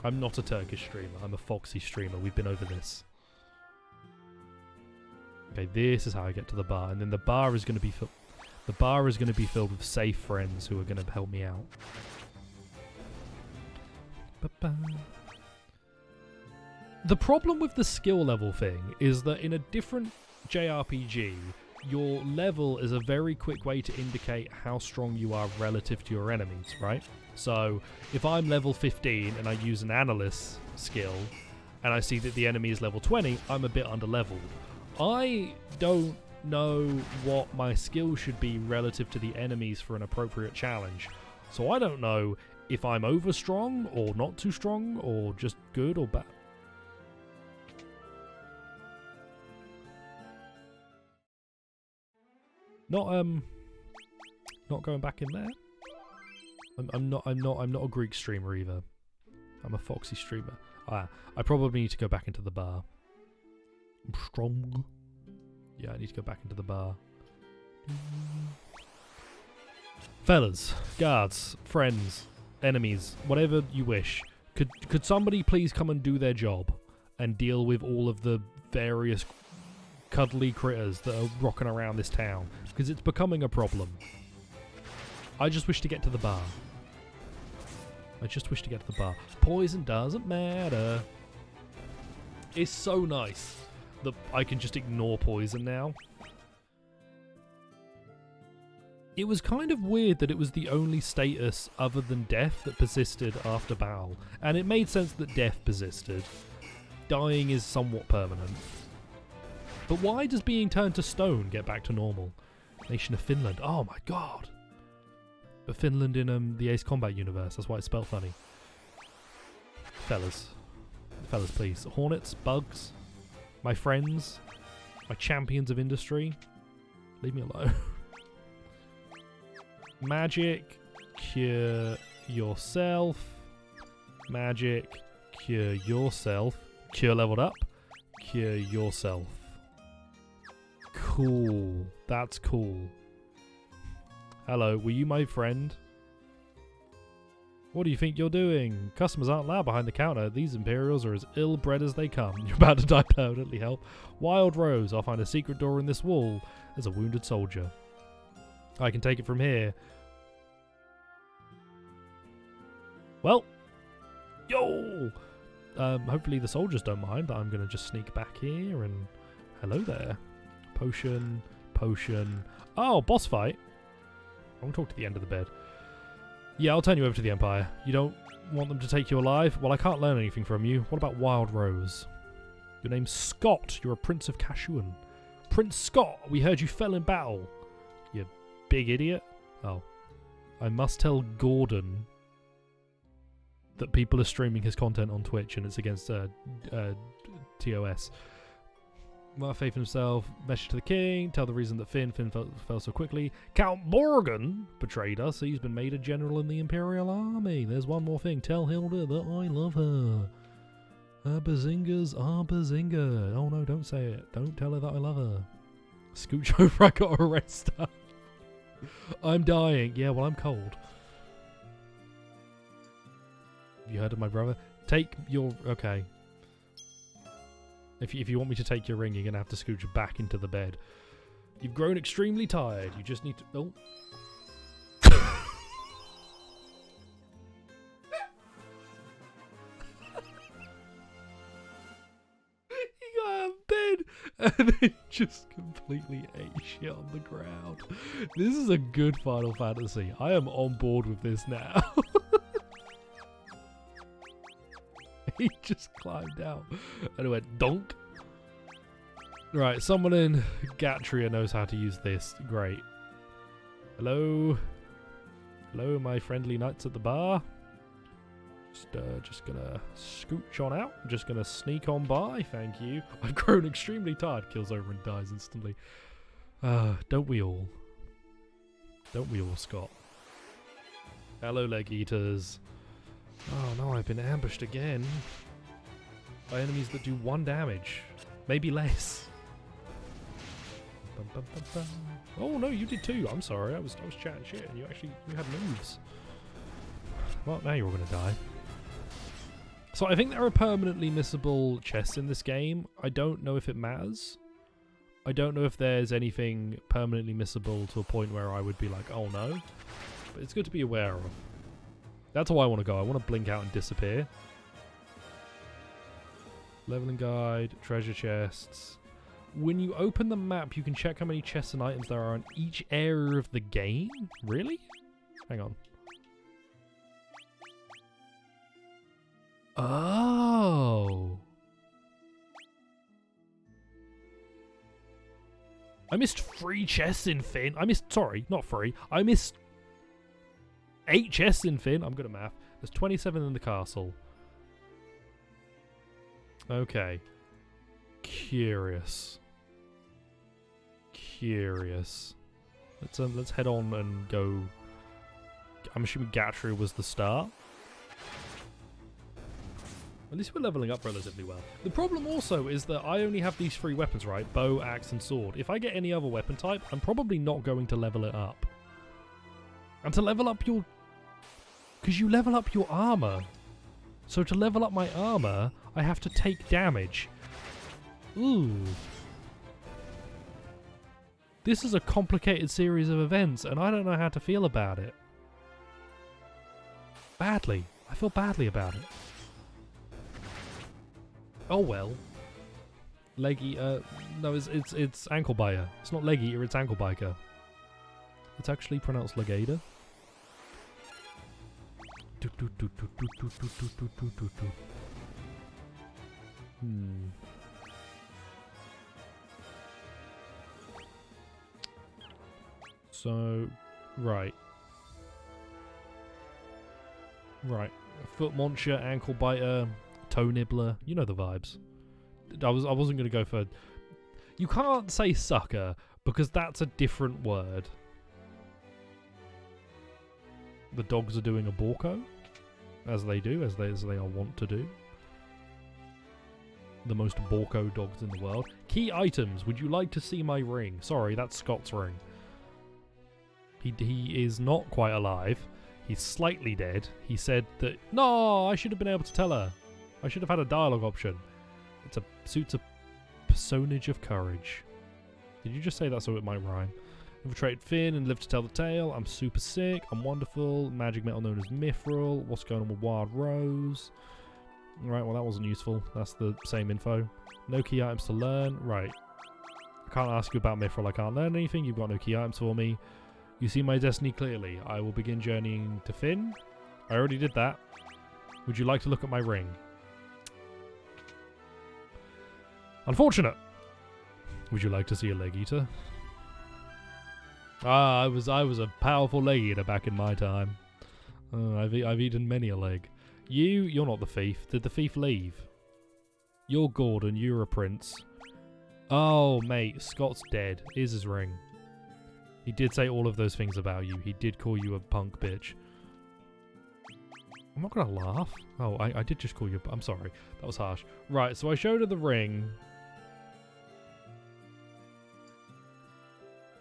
S1: I'm not a Turkish streamer. I'm a Foxy streamer. We've been over this. Okay, this is how I get to the bar, and then the bar is going to be filled with safe friends who are going to help me out. Ba-ba. The problem with the skill level thing is that in a different JRPG, your level is a very quick way to indicate how strong you are relative to your enemies, right? So, if I'm level 15 and I use an analyst skill, and I see that the enemy is level 20, I'm a bit under-leveled. I don't know what my skill should be relative to the enemies for an appropriate challenge. So I don't know if I'm over-strong, or not too strong, or just good or bad. Not going back in there. I'm not a Greek streamer either. I'm a Foxy streamer. I probably need to go back into the bar. I'm strong. Yeah, I need to go back into the bar. Fellas, guards, friends, enemies, whatever you wish. Could somebody please come and do their job and deal with all of the various cuddly critters that are rocking around this town? Because it's becoming a problem. I just wish to get to the bar. Poison doesn't matter. It's so nice that I can just ignore poison now. It was kind of weird that it was the only status other than death that persisted after battle. And it made sense that death persisted. Dying is somewhat permanent. But why does being turned to stone get back to normal? Nation of Finland. Oh my god. But Finland in the Ace Combat universe. That's why it's spelled funny. Fellas, please. Hornets, bugs, my friends, my champions of industry. Leave me alone. Magic, cure yourself. Magic, cure yourself. Cure leveled up. Cure yourself. Cool. That's cool. Hello, were you my friend? What do you think you're doing? Customers aren't allowed behind the counter. These Imperials are as ill-bred as they come. You're about to die permanently, help. Wild Rose, I'll find a secret door in this wall. There's a wounded soldier. I can take it from here. Well. Yo! Hopefully the soldiers don't mind. I'm going to just sneak back here and... Hello there. Potion. Oh, boss fight. I want to talk to the end of the bed. Yeah, I'll turn you over to the Empire. You don't want them to take you alive? Well, I can't learn anything from you. What about Wild Rose? Your name's Scott. You're a Prince of Kashuan. Prince Scott, we heard you fell in battle. You big idiot. Oh. I must tell Gordon that people are streaming his content on Twitch and it's against TOS. Well, faith in himself, message to the king, tell the reason that Finn fell so quickly. Count Morgan betrayed us. He's been made a general in the Imperial Army. There's one more thing. Tell Hilda that I love her. Her bazingas are bazinga. Oh no, don't say it. Don't tell her that I love her. Scooch over, I got a red star. I'm dying. Yeah, well, I'm cold. Have you heard of my brother? Take your... Okay. If you want me to take your ring, you're going to have to scooch back into the bed. You've grown extremely tired. You just need to... Oh. He got out of bed and then just completely ate shit on the ground. This is a good Final Fantasy. I am on board with this now. He just climbed out and it went donk. Right, someone in Gatria knows how to use this. Great. Hello? Hello, my friendly knights at the bar. Just gonna scooch on out. Just gonna sneak on by. Thank you. I've grown extremely tired. Kills over and dies instantly. Don't we all? Don't we all, Scott? Hello, leg eaters. Oh no, I've been ambushed again by enemies that do 1 damage, maybe less. Oh no, you did too. I'm sorry, I was chatting shit, and you had moves. Well, now you're all gonna die. So I think there are permanently missable chests in this game. I don't know if it matters. I don't know if there's anything permanently missable to a point where I would be like, oh no. But it's good to be aware of. That's how I want to go. I want to blink out and disappear. Leveling guide, treasure chests. When you open the map, you can check how many chests and items there are in each area of the game? Really? Hang on. Oh. I missed 3 chests in Finn. Sorry, not 3. I missed 8 chests in Finn. I'm good at math. There's 27 in the castle. Okay. Curious. Let's head on and go. I'm assuming Gatru was the start. At least we're leveling up relatively well. The problem also is that I only have these 3 weapons, right? Bow, axe, and sword. If I get any other weapon type, I'm probably not going to level it up. And to level up your... Because you level up your armor. So to level up my armor, I have to take damage. Ooh. This is a complicated series of events, and I don't know how to feel about it. Badly. I feel badly about it. Oh well. Leg eater. No, it's ankle biter. It's not leg eater, it's ankle biker. It's actually pronounced legator. So, right. Right. Foot muncher, ankle biter, toe nibbler. You know the vibes. I wasn't going to go for... You can't say sucker, because that's a different word. The dogs are doing a Borko, as they do, as they are wont to do. The most Borko dogs in the world. Key items. Would you like to see my ring? Sorry, that's Scott's ring. He is not quite alive. He's slightly dead. He said that, no, I should have been able to tell her. I should have had a dialogue option. Suits a personage of courage. Did you just say that so it might rhyme? Infiltrate Finn and live to tell the tale. I'm super sick. I'm wonderful. Magic metal known as Mithril. What's going on with Wild Rose? Right, well that wasn't useful. That's the same info. No key items to learn. Right. I can't ask you about Mithril. I can't learn anything. You've got no key items for me. You see my destiny clearly. I will begin journeying to Finn. I already did that. Would you like to look at my ring? Unfortunate. Would you like to see a leg eater? Ah, I was a powerful leg eater back in my time. I've eaten many a leg. You're not the thief. Did the thief leave? You're Gordon. You're a prince. Oh, mate, Scott's dead. Here's his ring. He did say all of those things about you. He did call you a punk bitch. I'm not gonna laugh. Oh, I did just call you. I'm sorry. That was harsh. Right, so I showed her the ring.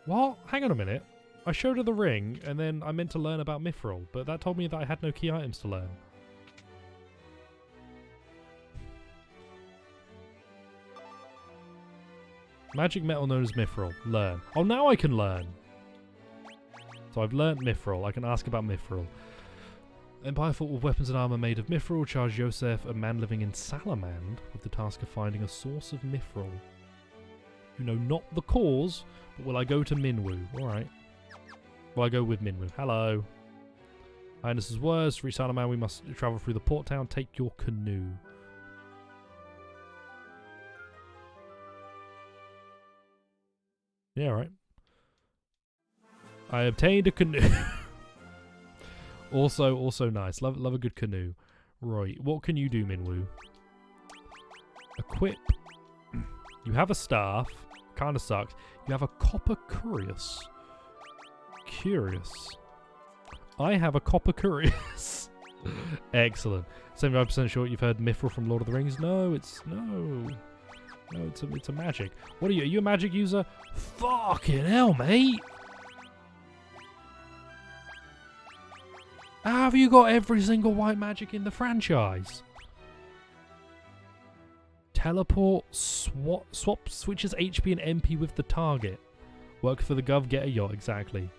S1: What? Hang on a minute. I showed her the ring, and then I meant to learn about Mithril, but that told me that I had no key items to learn. Magic metal known as Mithril. Learn. Oh, now I can learn. So I've learnt Mithril. I can ask about Mithril. Empire fought with weapons and armor made of Mithril. Charged Yosef, a man living in Salamand, with the task of finding a source of Mithril. You know not the cause, but will I go to Minwu? Alright. Will I go with Minwu? Hello. Highness's words. To reach Salamand, we must travel through the port town. Take your canoe. Yeah, right. I obtained a canoe. also nice. Love a good canoe. Right. What can you do, Minwu? Equip. You have a staff. Kind of sucks. You have a copper curious. Curious. I have a copper curious. Excellent. 75% sure you've heard Mithril from Lord of the Rings. No, it's a magic. What are you? Are you a magic user? Fucking hell, mate. How have you got every single white magic in the franchise? Teleport, swap switches HP and MP with the target. Work for the gov, get a yacht, exactly.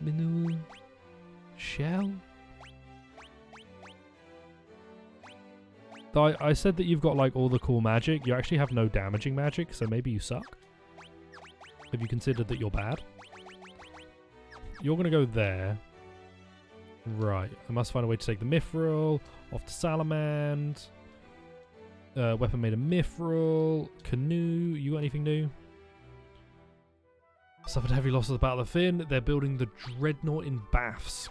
S1: Minu. Shell? Though I said that you've got like all the cool magic. You actually have no damaging magic, so maybe you suck. Have you considered that you're bad? You're going to go there. Right. I must find a way to take the Mithril. Off to Salamand. Weapon made of Mithril. Canoe. You got anything new? Suffered heavy losses at the Battle of Finn. They're building the Dreadnought in Bafsk.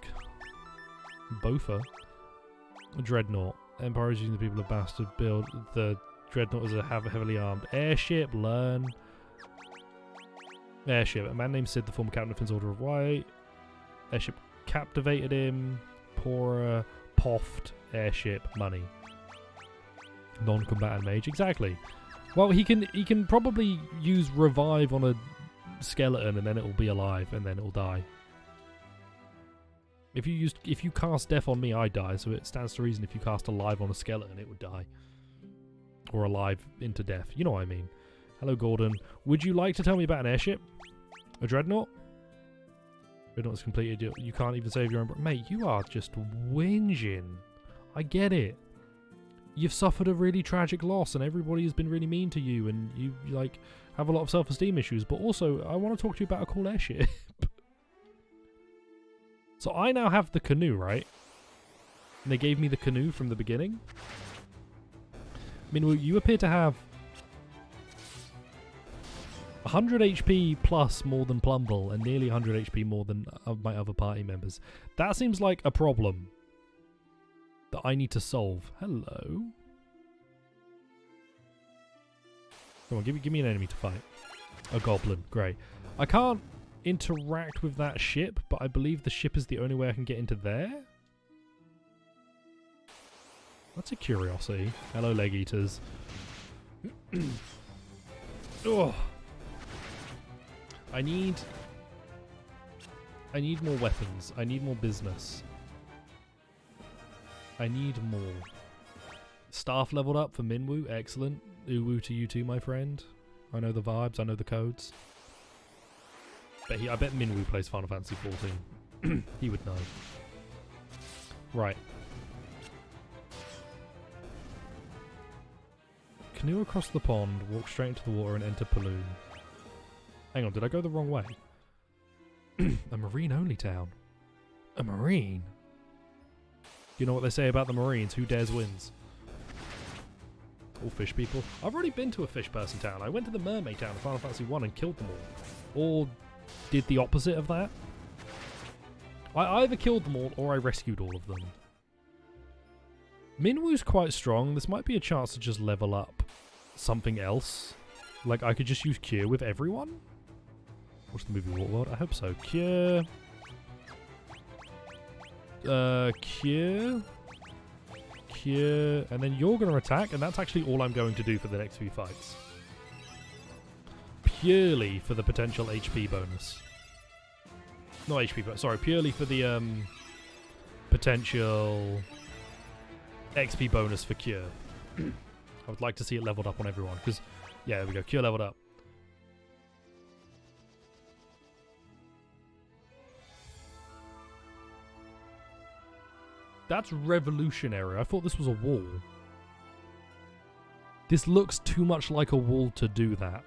S1: Bofa. Dreadnought. Empire is using the people of Bafsk to build the Dreadnought as a heavily armed airship. Learn. Airship. A man named Sid, the former captain of Finn's Order of White. Airship captivated him. Poorer, poffed, airship, money. Non-combatant mage. Exactly. Well, he can probably use revive on a skeleton and then it'll be alive and then it'll die. If you cast death on me, I die, so it stands to reason if you cast alive on a skeleton, it would die. Or alive into death. You know what I mean. Hello, Gordon. Would you like to tell me about an airship? A dreadnought? Dreadnought's completed. You can't even save your own... Mate, you are just whinging. I get it. You've suffered a really tragic loss and everybody has been really mean to you and you like have a lot of self-esteem issues, but also I want to talk to you about a cool airship. So I now have the canoe, right? And they gave me the canoe from the beginning. I mean, you appear to have 100 HP plus more than Plumble and nearly 100 HP more than my other party members. That seems like a problem that I need to solve. Hello. Come on, give me an enemy to fight. A goblin. Great. I can't interact with that ship, but I believe the ship is the only way I can get into there. That's a curiosity. Hello, leg eaters. Oh. I need more weapons. I need more business. I need more. Staff leveled up for Minwoo. Excellent. Uwu to you too, my friend. I know the vibes. I know the codes. But I bet Minwoo plays Final Fantasy 14. He would know. Right. Canoe across the pond, walk straight into the water and enter Paloon. Hang on, did I go the wrong way? A marine-only town. A marine? You know what they say about the Marines? Who dares wins. All fish people. I've already been to a fish person town. I went to the mermaid town in Final Fantasy 1 and killed them all. Or did the opposite of that. I either killed them all or I rescued all of them. Minwoo's quite strong. This might be a chance to just level up something else. Like I could just use Cure with everyone? Watch the movie Waterworld? I hope so. Cure. Cure. Cure. And then you're going to attack, and that's actually all I'm going to do for the next few fights. Purely for the potential HP bonus. Not HP bonus, sorry, purely for the potential XP bonus for Cure. I would like to see it leveled up on everyone, because, yeah, there we go, Cure leveled up. That's revolutionary. I thought this was a wall. This looks too much like a wall to do that.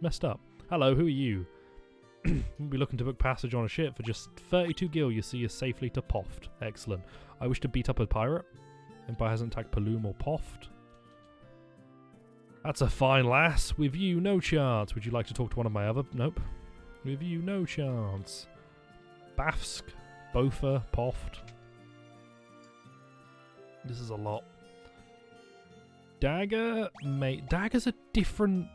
S1: Messed up. Hello, who are you? We'll be looking to book passage on a ship for just 32 gil. You see us safely to Poft. Excellent. I wish to beat up a pirate. Empire hasn't attacked Paloom or Poft. That's a fine lass. With you, no chance. Would you like to talk to one of my other... Nope. With you, no chance. Bafsk, Bofa, Poft. This is a lot. Dagger, mate. Dagger's a different...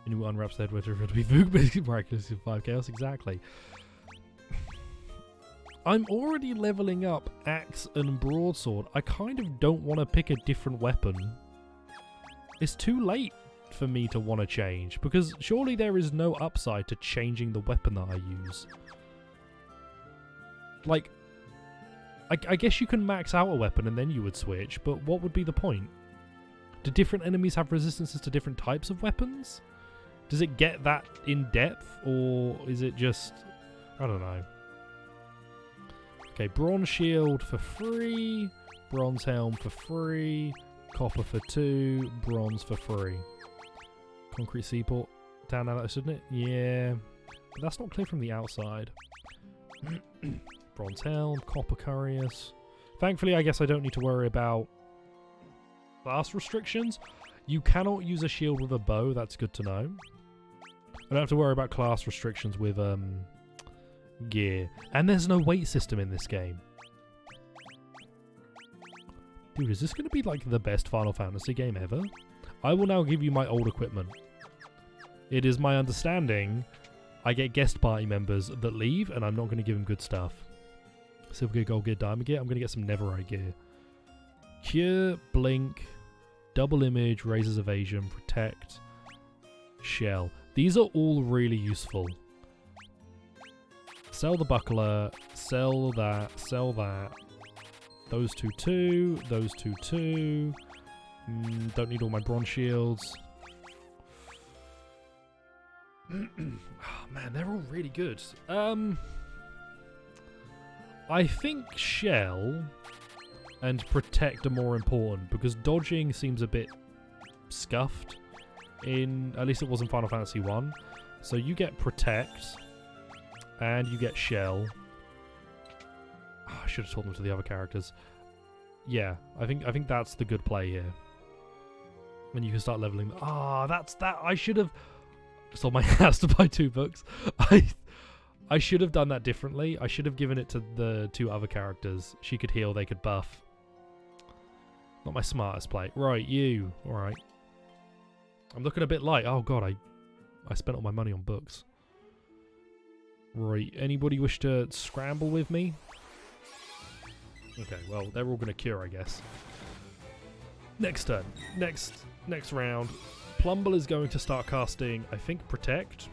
S1: And who unwraps the head to be Voog, basically miraculously 5 chaos, exactly. I'm already leveling up Axe and Broadsword. I kind of don't want to pick a different weapon. It's too late for me to want to change, because surely there is no upside to changing the weapon that I use. Like, I guess you can max out a weapon and then you would switch, but what would be the point? Do different enemies have resistances to different types of weapons? Does it get that in depth, or is it just... I don't know. Okay, bronze shield for free, bronze helm for free, copper for 2, bronze for free. Concrete seaport down now, isn't it? Yeah, but that's not clear from the outside. Bronze helm, copper couriers. Thankfully, I guess I don't need to worry about class restrictions. You cannot use a shield with a bow. That's good to know. I don't have to worry about class restrictions with gear. And there's no weight system in this game. Dude, is this going to be like the best Final Fantasy game ever? I will now give you my old equipment. It is my understanding I get guest party members that leave, and I'm not going to give them good stuff. Silver gear, gold gear, diamond gear. I'm going to get some netherite gear. Cure, blink, double image, raises evasion, protect, shell. These are all really useful. Sell the buckler, sell that, sell that. Those two, those two. Don't need all my bronze shields. Oh man, they're all really good. I think shell and protect are more important because dodging seems a bit scuffed at least it was in Final Fantasy 1. So you get protect and you get shell. Oh, I should have told them to the other characters. Yeah, I think that's the good play here. And you can start leveling. That's that. I should have sold my house to buy 2 books. I should have done that differently. I should have given it to the 2 other characters. She could heal, they could buff. Not my smartest play. Right, you. Alright. I'm looking a bit light. Oh god, I spent all my money on books. Right, anybody wish to scramble with me? Okay, well, they're all going to cure, I guess. Next turn. Next round. Plumble is going to start casting, I think, Protect.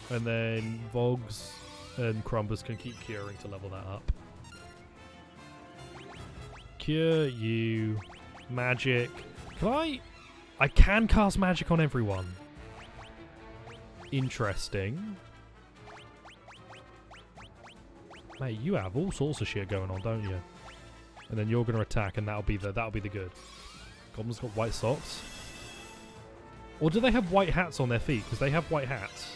S1: And then Vogs and Crumbers can keep curing to level that up. Cure you. Magic. I can cast magic on everyone. Interesting. Mate, you have all sorts of shit going on, don't you? And then you're going to attack, and that'll be the good. Goblins got white socks. Or do they have white hats on their feet? Because they have white hats.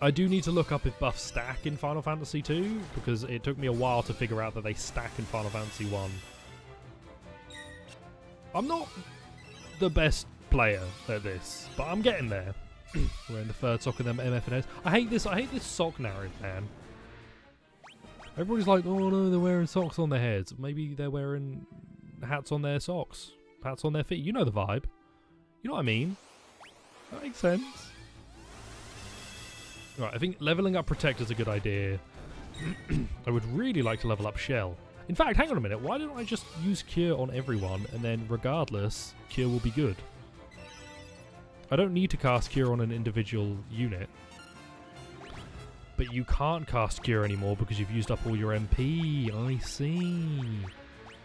S1: I do need to look up if buffs stack in Final Fantasy 2, because it took me a while to figure out that they stack in Final Fantasy 1. I'm not the best player at this, but I'm getting there. We're in the third sock of them MFNs. I hate this sock narrative, man. Everybody's like, oh no, they're wearing socks on their heads. Maybe they're wearing hats on their socks. Hats on their feet. You know the vibe. You know what I mean? That makes sense. Right, I think leveling up Protect is a good idea. I would really like to level up Shell. In fact, hang on a minute. Why don't I just use Cure on everyone, and then regardless, Cure will be good? I don't need to cast Cure on an individual unit. But you can't cast Cure anymore because you've used up all your MP. I see.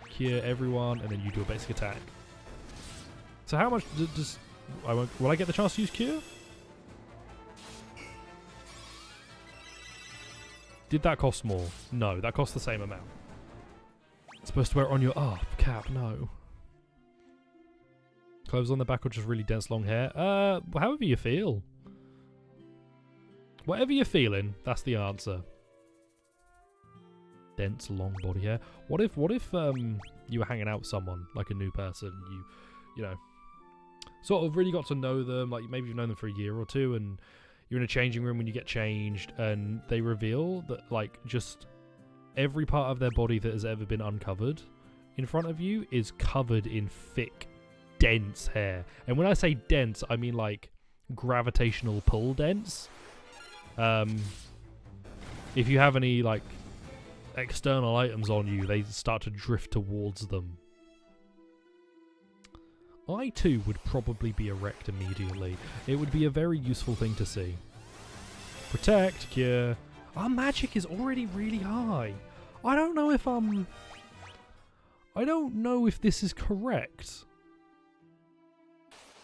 S1: Cure everyone, and then you do a basic attack. So how much does... will I get the chance to use Cure? Did that cost more? No, that cost the same amount. It's supposed to wear it on your... Oh, cap, no. Clothes on the back or just really dense long hair? However you feel. Whatever you're feeling, that's the answer. Dense long body hair. What if you were hanging out with someone, like a new person, you know, sort of really got to know them, like maybe you've known them for a year or two, and you're in a changing room when you get changed, and they reveal that, like, just every part of their body that has ever been uncovered in front of you is covered in thick, dense hair. And when I say dense, I mean, like, gravitational pull dense. If you have any, like, external items on you, they start to drift towards them. I too would probably be erect immediately. It would be a very useful thing to see. Protect, Cure. Our magic is already really high. I don't know if this is correct.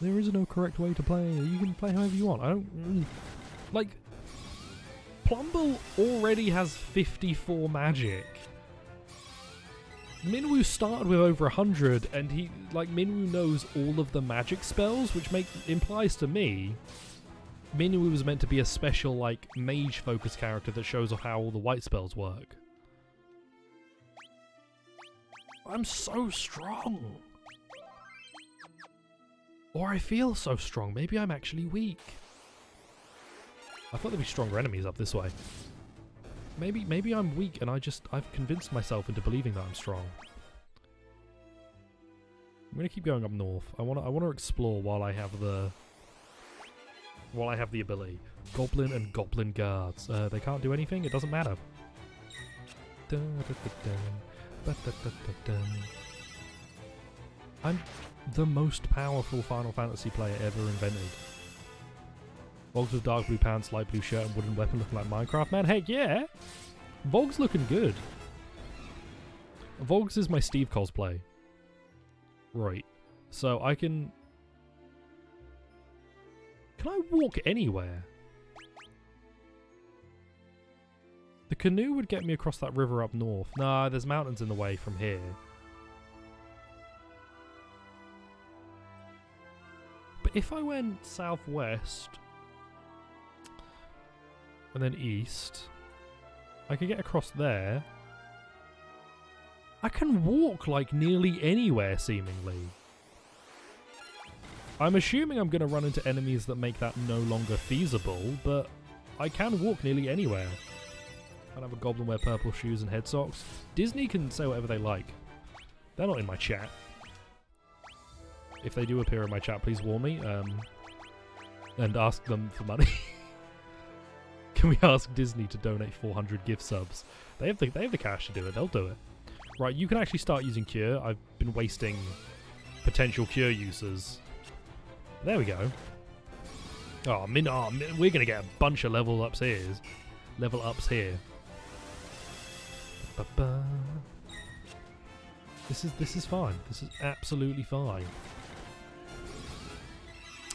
S1: There is no correct way to play. You can play however you want. I don't... Like... Plumble already has 54 magic. Minwoo started with over 100, and he, like, Minwoo knows all of the magic spells, which implies to me Minwoo was meant to be a special, like, mage-focused character that shows off how all the white spells work. I'm so strong. Or I feel so strong. Maybe I'm actually weak. I thought there'd be stronger enemies up this way. Maybe I'm weak and I've convinced myself into believing that I'm strong. I'm gonna keep going up north. I wanna explore while I have the ability. Goblin and goblin guards. They can't do anything. It doesn't matter. I'm the most powerful Final Fantasy player ever invented. Vogs with dark blue pants, light blue shirt, and wooden weapon looking like Minecraft man. Heck yeah! Vogs looking good. Vogs is my Steve cosplay. Right. So I can... Can I walk anywhere? The canoe would get me across that river up north. Nah, there's mountains in the way from here. But if I went southwest and then east, I could get across there. I can walk like nearly anywhere, seemingly. I'm assuming I'm going to run into enemies that make that no longer feasible, but I can walk nearly anywhere. I have a goblin wear purple shoes and head socks. Disney can say whatever they like. They're not in my chat. If they do appear in my chat, please warn me and ask them for money. Can we ask Disney to donate 400 gift subs? They have the cash to do it. They'll do it. Right, you can actually start using cure. I've been wasting potential cure uses. There we go. Oh, we're gonna get a bunch of level ups here. Level ups here. This is fine. This is absolutely fine.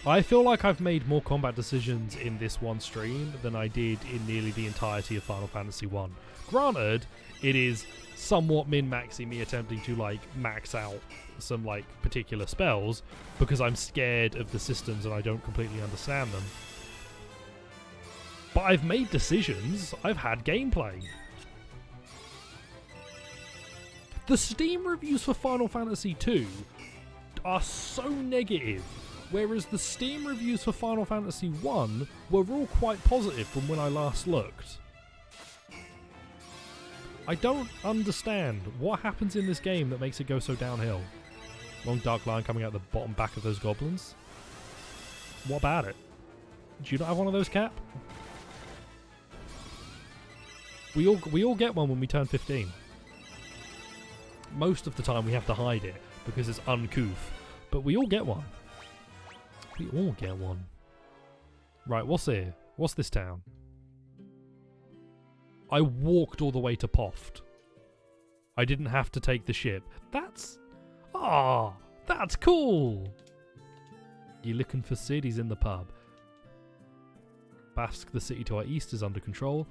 S1: I feel like I've made more combat decisions in this one stream than I did in nearly the entirety of Final Fantasy 1. Granted, it is somewhat min-maxing me attempting to like max out some like particular spells because I'm scared of the systems and I don't completely understand them. But I've made decisions. I've had gameplay. The Steam reviews for Final Fantasy 2 are so negative, whereas the Steam reviews for Final Fantasy 1 were all quite positive from when I last looked. I don't understand what happens in this game that makes it go so downhill. Long dark line coming out the bottom back of those goblins. What about it? Do you not have one of those, Cap? We all get one when we turn 15. Most of the time we have to hide it because it's uncouth, but we all get one. We all get one. Right, what's here? What's this town? I walked all the way to Poft. I didn't have to take the ship. That's... Ah, that's cool! You're looking for Sid, he's in the pub. Bask, the city to our east, is under control.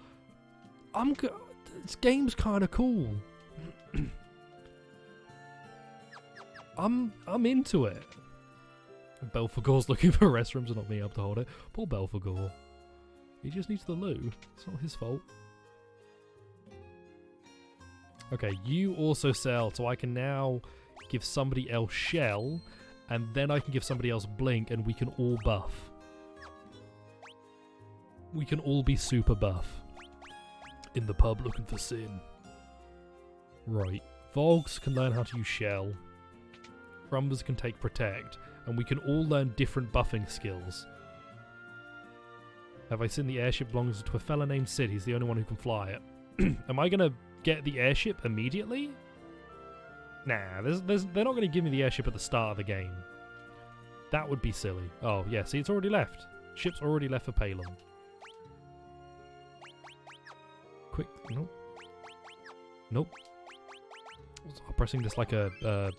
S1: This game's kind of cool. I'm into it. Belphegor's looking for restrooms and not me up to hold it. Poor Belphegor. He just needs the loo. It's not his fault. Okay, you also sell, so I can now give somebody else Shell, and then I can give somebody else Blink, and we can all buff. We can all be super buff. In the pub looking for Sin. Right. Vogs can learn how to use Shell. Crumbers can take Protect, and we can all learn different buffing skills. Have I seen the airship belongs to a fella named Sid? He's the only one who can fly it. Am I going to get the airship immediately? Nah, they're not going to give me the airship at the start of the game. That would be silly. Oh, yeah, see, it's already left. Ship's already left for Palom. Quick, nope. Nope. I'm pressing this like a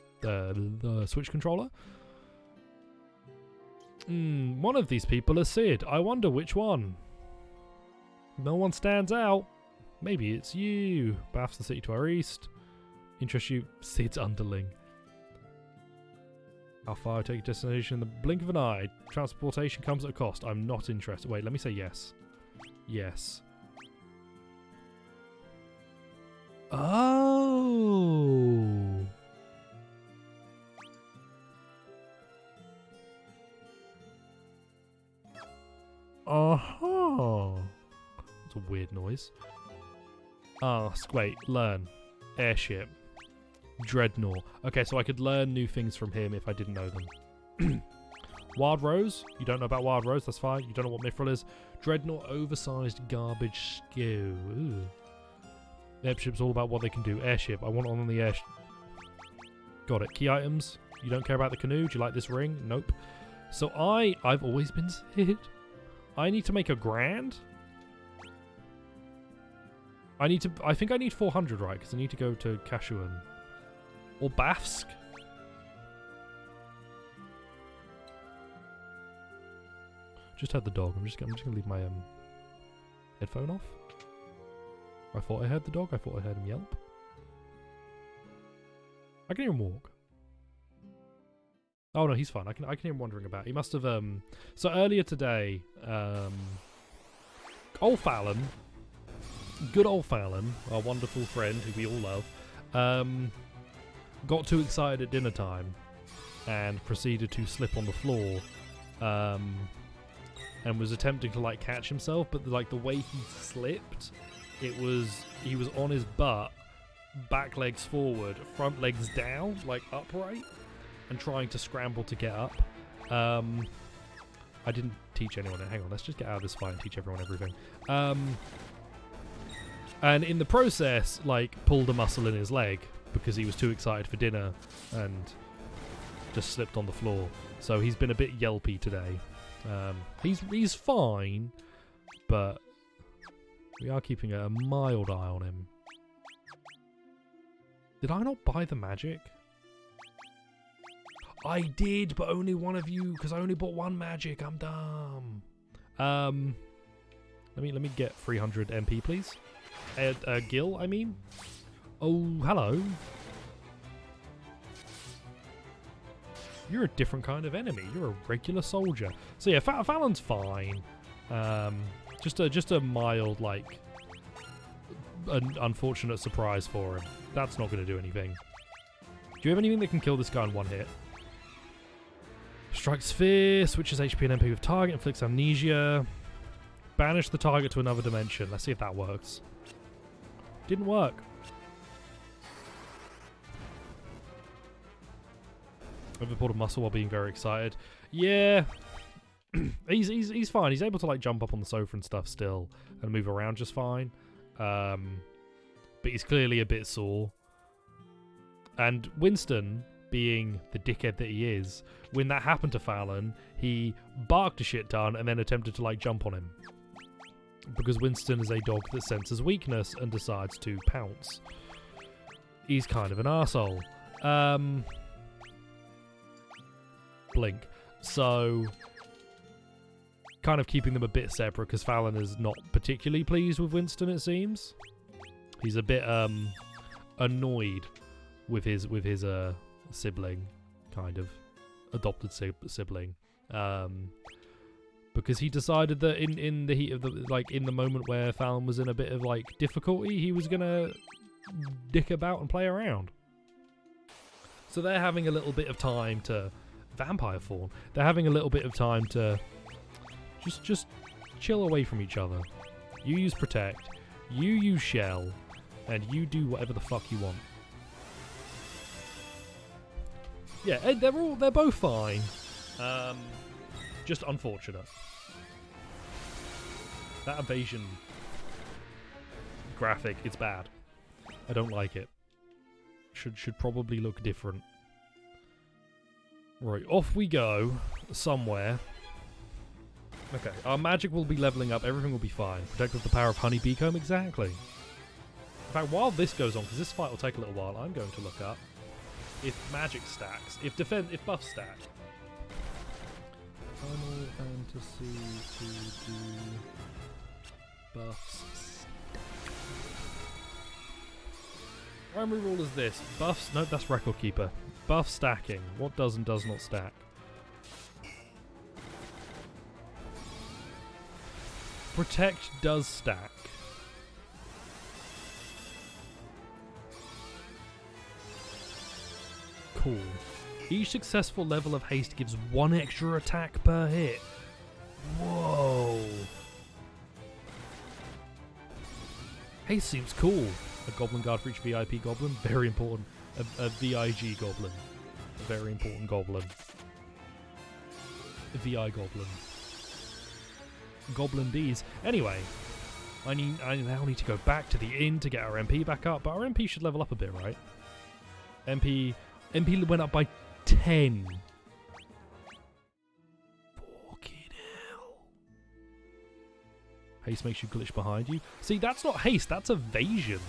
S1: Switch controller. One of these people is Sid. I wonder which one. No one stands out. Maybe it's you. Baths the city to our east. Interest you, Sid's underling. How far I take a destination in the blink of an eye. Transportation comes at a cost. I'm not interested. Wait, let me say yes. Yes. Oh. Uh-huh. That's a weird noise. Ask. Wait, learn. Airship. Dreadnought. Okay, so I could learn new things from him if I didn't know them. Wild Rose. You don't know about Wild Rose, that's fine. You don't know what Mithril is. Dreadnought, oversized garbage skew. Ooh. Airship's all about what they can do. Airship. I want on the airship. Got it. Key items. You don't care about the canoe. Do you like this ring? Nope. So I've always been Sid. I need to make a grand. I think I need 400, right? Because I need to go to Kashuan. Or Bafsk. Just heard the dog. I'm just gonna leave my headphone off. I thought I heard the dog. I thought I heard him yelp. I can hear him walk. Oh no, he's fine. I can hear him wandering about. He must have So earlier today, old Fallon, good old Fallon, our wonderful friend who we all love, got too excited at dinner time and proceeded to slip on the floor, and was attempting to like catch himself, but like the way he slipped, he was on his butt, back legs forward, front legs down, like upright, and trying to scramble to get up. I didn't teach anyone. Hang on, let's just get out of this fight and teach everyone everything. And in the process, like, pulled a muscle in his leg because he was too excited for dinner and just slipped on the floor. So he's been a bit yelpy today. He's fine, but we are keeping a mild eye on him. Did I not buy the magic? I did, but only one of you, because I only bought one magic. I'm dumb. Let me get 300 MP, please. Gil, I mean. Oh, hello. You're a different kind of enemy. You're a regular soldier. So yeah, Fallon's fine. Just a mild, like, an unfortunate surprise for him. That's not going to do anything. Do you have anything that can kill this guy in one hit? Strike Sphere, switches HP and MP with target, inflicts amnesia. Banish the target to another dimension. Let's see if that works. Didn't work. Overpulled a muscle while being very excited. Yeah. he's fine. He's able to like jump up on the sofa and stuff still and move around just fine. But he's clearly a bit sore. And Winston, being the dickhead that he is, when that happened to Fallon, he barked a shit ton and then attempted to like jump on him. Because Winston is a dog that senses weakness and decides to pounce. He's kind of an arsehole. Blink. So, kind of keeping them a bit separate because Fallon is not particularly pleased with Winston, it seems. He's a bit annoyed with his sibling, kind of adopted sibling, because he decided that in the heat of in the moment where Fallon was in a bit of like difficulty, he was gonna dick about and play around. So they're having a little bit of time to vampire form. They're having a little bit of time to just chill away from each other. You use protect, you use shell, and you do whatever the fuck you want. Yeah, they're both fine. Just unfortunate. That evasion graphic, it's bad. I don't like it. Should probably look different. Right, off we go somewhere. Okay, our magic will be leveling up. Everything will be fine. Protect with the power of Honey Beacomb, exactly. In fact, while this goes on, because this fight will take a little while, I'm going to look up if magic stacks, if buffs stack. Final Fantasy to do buffs. Primary rule is this: buffs. No, that's Record Keeper. Buff stacking. What does and does not stack. Protect does stack. Cool. Each successful level of haste gives 1 extra attack per hit. Whoa. Haste seems cool. A goblin guard for each VIP goblin. Very important. A VIG goblin. A very important goblin. A VI goblin. Goblin D's. Anyway, I now need to go back to the inn to get our MP back up, but our MP should level up a bit, right? MP went up by 10. Fucking hell. Haste makes you glitch behind you. See, that's not haste, that's evasion.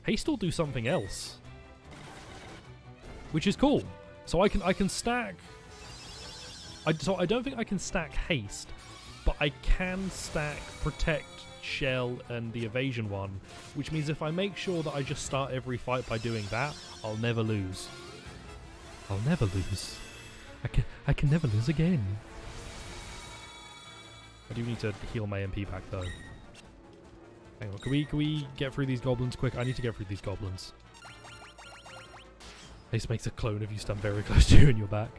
S1: Haste will do something else, which is cool. So I can stack. So I don't think I can stack haste, but I can stack protect, shell, and the evasion one, which means if I make sure that I just start every fight by doing that, I'll never lose. I'll never lose. I can never lose again. I do need to heal my MP back though. Hang on, can we get through these goblins quick? I need to get through these goblins. Haste makes a clone of you stand very close to you in your back.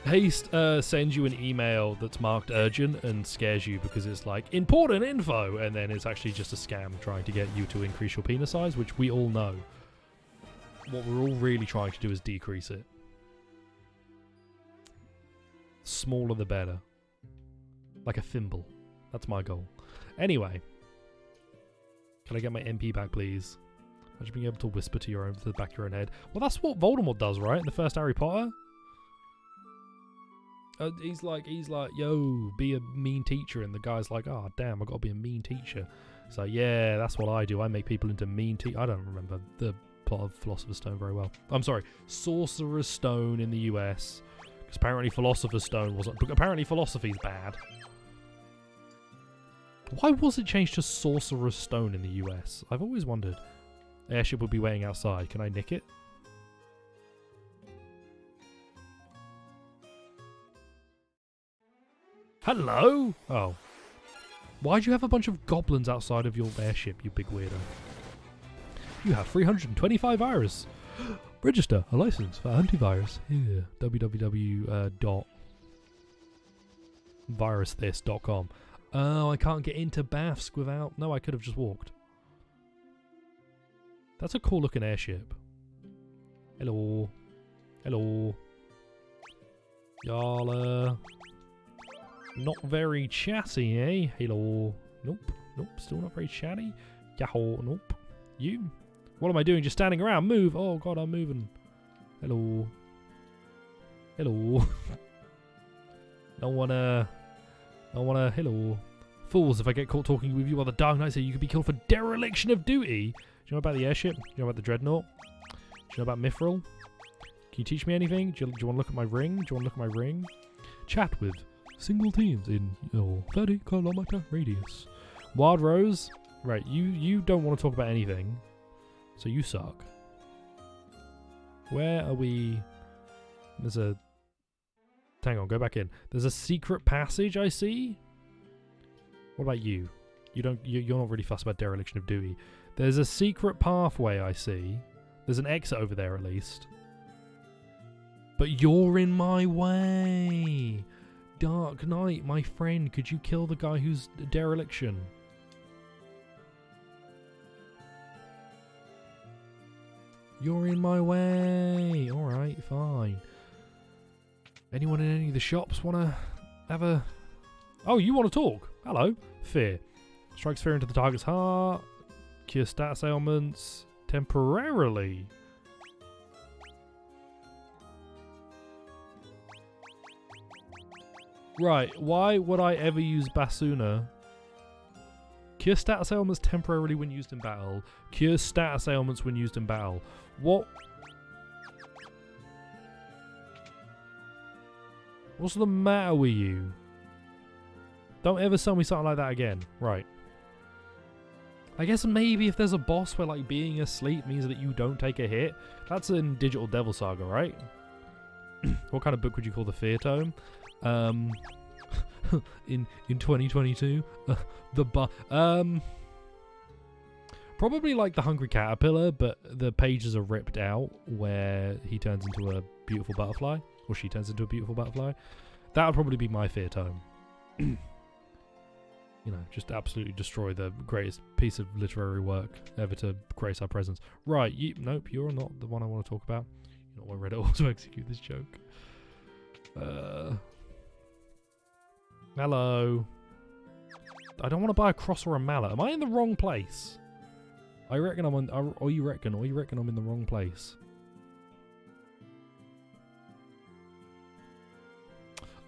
S1: Haste sends you an email that's marked urgent and scares you because it's like, important info, and then it's actually just a scam trying to get you to increase your penis size, which we all know. What we're all really trying to do is decrease it. Smaller the better. Like a thimble. That's my goal. Anyway. Can I get my MP back, please? Imagine being able to whisper to the back of your own head. Well, that's what Voldemort does, right? In the first Harry Potter? He's like, yo, be a mean teacher. And the guy's like, oh, damn, I've got to be a mean teacher. So, yeah, that's what I do. I make people into mean I don't remember the plot of Philosopher's Stone very well. I'm sorry, Sorcerer's Stone in the US. Because apparently Philosopher's Stone wasn't. But apparently philosophy's bad. Why was it changed to Sorcerer's Stone in the US? I've always wondered. Airship would be waiting outside. Can I nick it? Hello? Oh. Why'd you have a bunch of goblins outside of your airship, you big weirdo? You have 325 virus. Register a license for antivirus. Here, www.virusthis.com. Oh, I can't get into Bathsk without... No, I could have just walked. That's a cool looking airship. Hello. Hello. Y'all, not very chatty, eh? Hello. Nope. Nope. Still not very chatty. Yahoo. Nope. You. What am I doing? Just standing around. Move. Oh, God, I'm moving. Hello. Hello. Don't wanna... Hello. Fools, if I get caught talking with you while the Dark Knight say you could be killed for dereliction of duty. Do you know about the airship? Do you know about the Dreadnought? Do you know about Mithril? Can you teach me anything? Do you want to look at my ring? Do you want to look at my ring? Chat with single teams in your 30-kilometer radius. Wild Rose? Right, you don't want to talk about anything. So you suck. Where are we? There's a... Hang on, go back in. There's a secret passage I see. What about you? You're not really fussed about dereliction of duty. There's a secret pathway I see. There's an exit over there at least. But you're in my way. Dark Knight, my friend, could you kill the guy who's dereliction? You're in my way. Alright, fine. Anyone in any of the shops want to have a... Oh, you want to talk? Hello. Fear. Strikes fear into the target's heart. Cure status ailments. Temporarily. Right, why would I ever use Basuna? Cure status ailments temporarily when used in battle. Cure status ailments when used in battle. What? What's the matter with you? Don't ever sell me something like that again. Right. I guess maybe if there's a boss where like being asleep means that you don't take a hit. That's in Digital Devil Saga, right? What kind of book would you call the Fear Tome? In 2022, probably like the Hungry Caterpillar, but the pages are ripped out where he turns into a beautiful butterfly, or she turns into a beautiful butterfly. That would probably be my Fear Tome. You know, just absolutely destroy the greatest piece of literary work ever to grace our presence. Right, nope, you're not the one I want to talk about. You're not ready to also execute this joke. Hello. I don't want to buy a cross or a mallet. Am I in the wrong place? I reckon I'm on... Or you reckon I'm in the wrong place?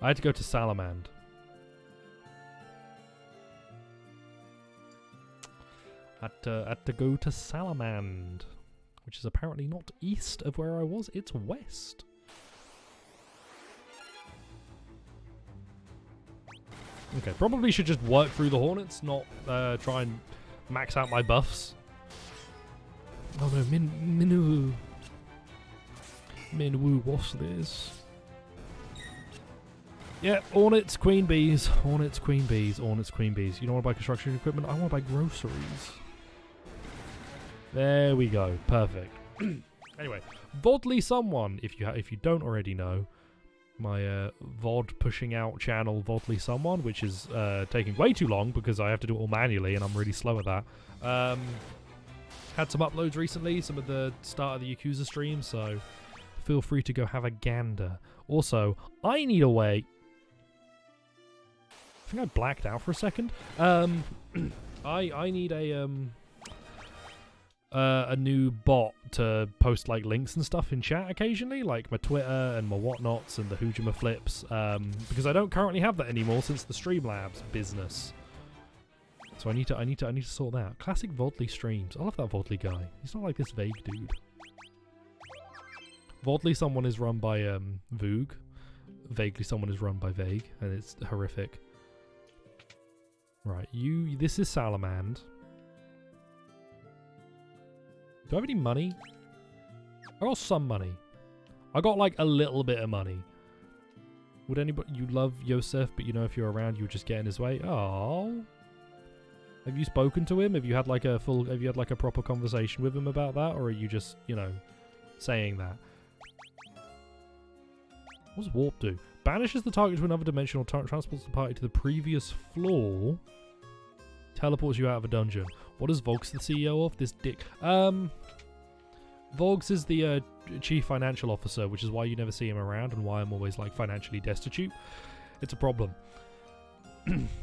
S1: I had to go to Salamand. Had to go to Salamand, which is apparently not east of where I was, it's west. Okay, probably should just work through the Hornets, not try and max out my buffs. Oh no, Minwoo. Minwoo, what's this? Yeah, Hornets, Queen Bees. Hornets, Queen Bees. Hornets, Queen Bees. You don't want to buy construction equipment? I want to buy groceries. There we go. Perfect. Anyway, Vodly Someone, if you don't already know, my VOD pushing out channel, Vodly Someone, which is taking way too long because I have to do it all manually and I'm really slow at that. Had some uploads recently, some of the start of the Yakuza stream, so feel free to go have a gander. Also, I need a way... I think I blacked out for a second. I need a new bot to post like links and stuff in chat occasionally, like my Twitter and my whatnots and the Hoojima flips, because I don't currently have that anymore since the Streamlabs business. So I need to sort that out. Classic Vodly streams. I love that Vodly guy. He's not like this vague dude. Vodly Someone is run by Voog. Vaguely Someone is run by Vague, and it's horrific. Right, this is Salamand. Do I have any money? I got some money. I got like a little bit of money. Would anybody... You love Yosef, but you know if you're around, you would just get in his way? Oh. Have you spoken to him? Have you had like a proper conversation with him about that? Or are you just, you know, saying that? What does warp do? Banishes the target to another dimension or transports the party to the previous floor. Teleports you out of a dungeon. What is Vogs the CEO of? This dick. Vogs is the chief financial officer, which is why you never see him around and why I'm always like financially destitute. It's a problem.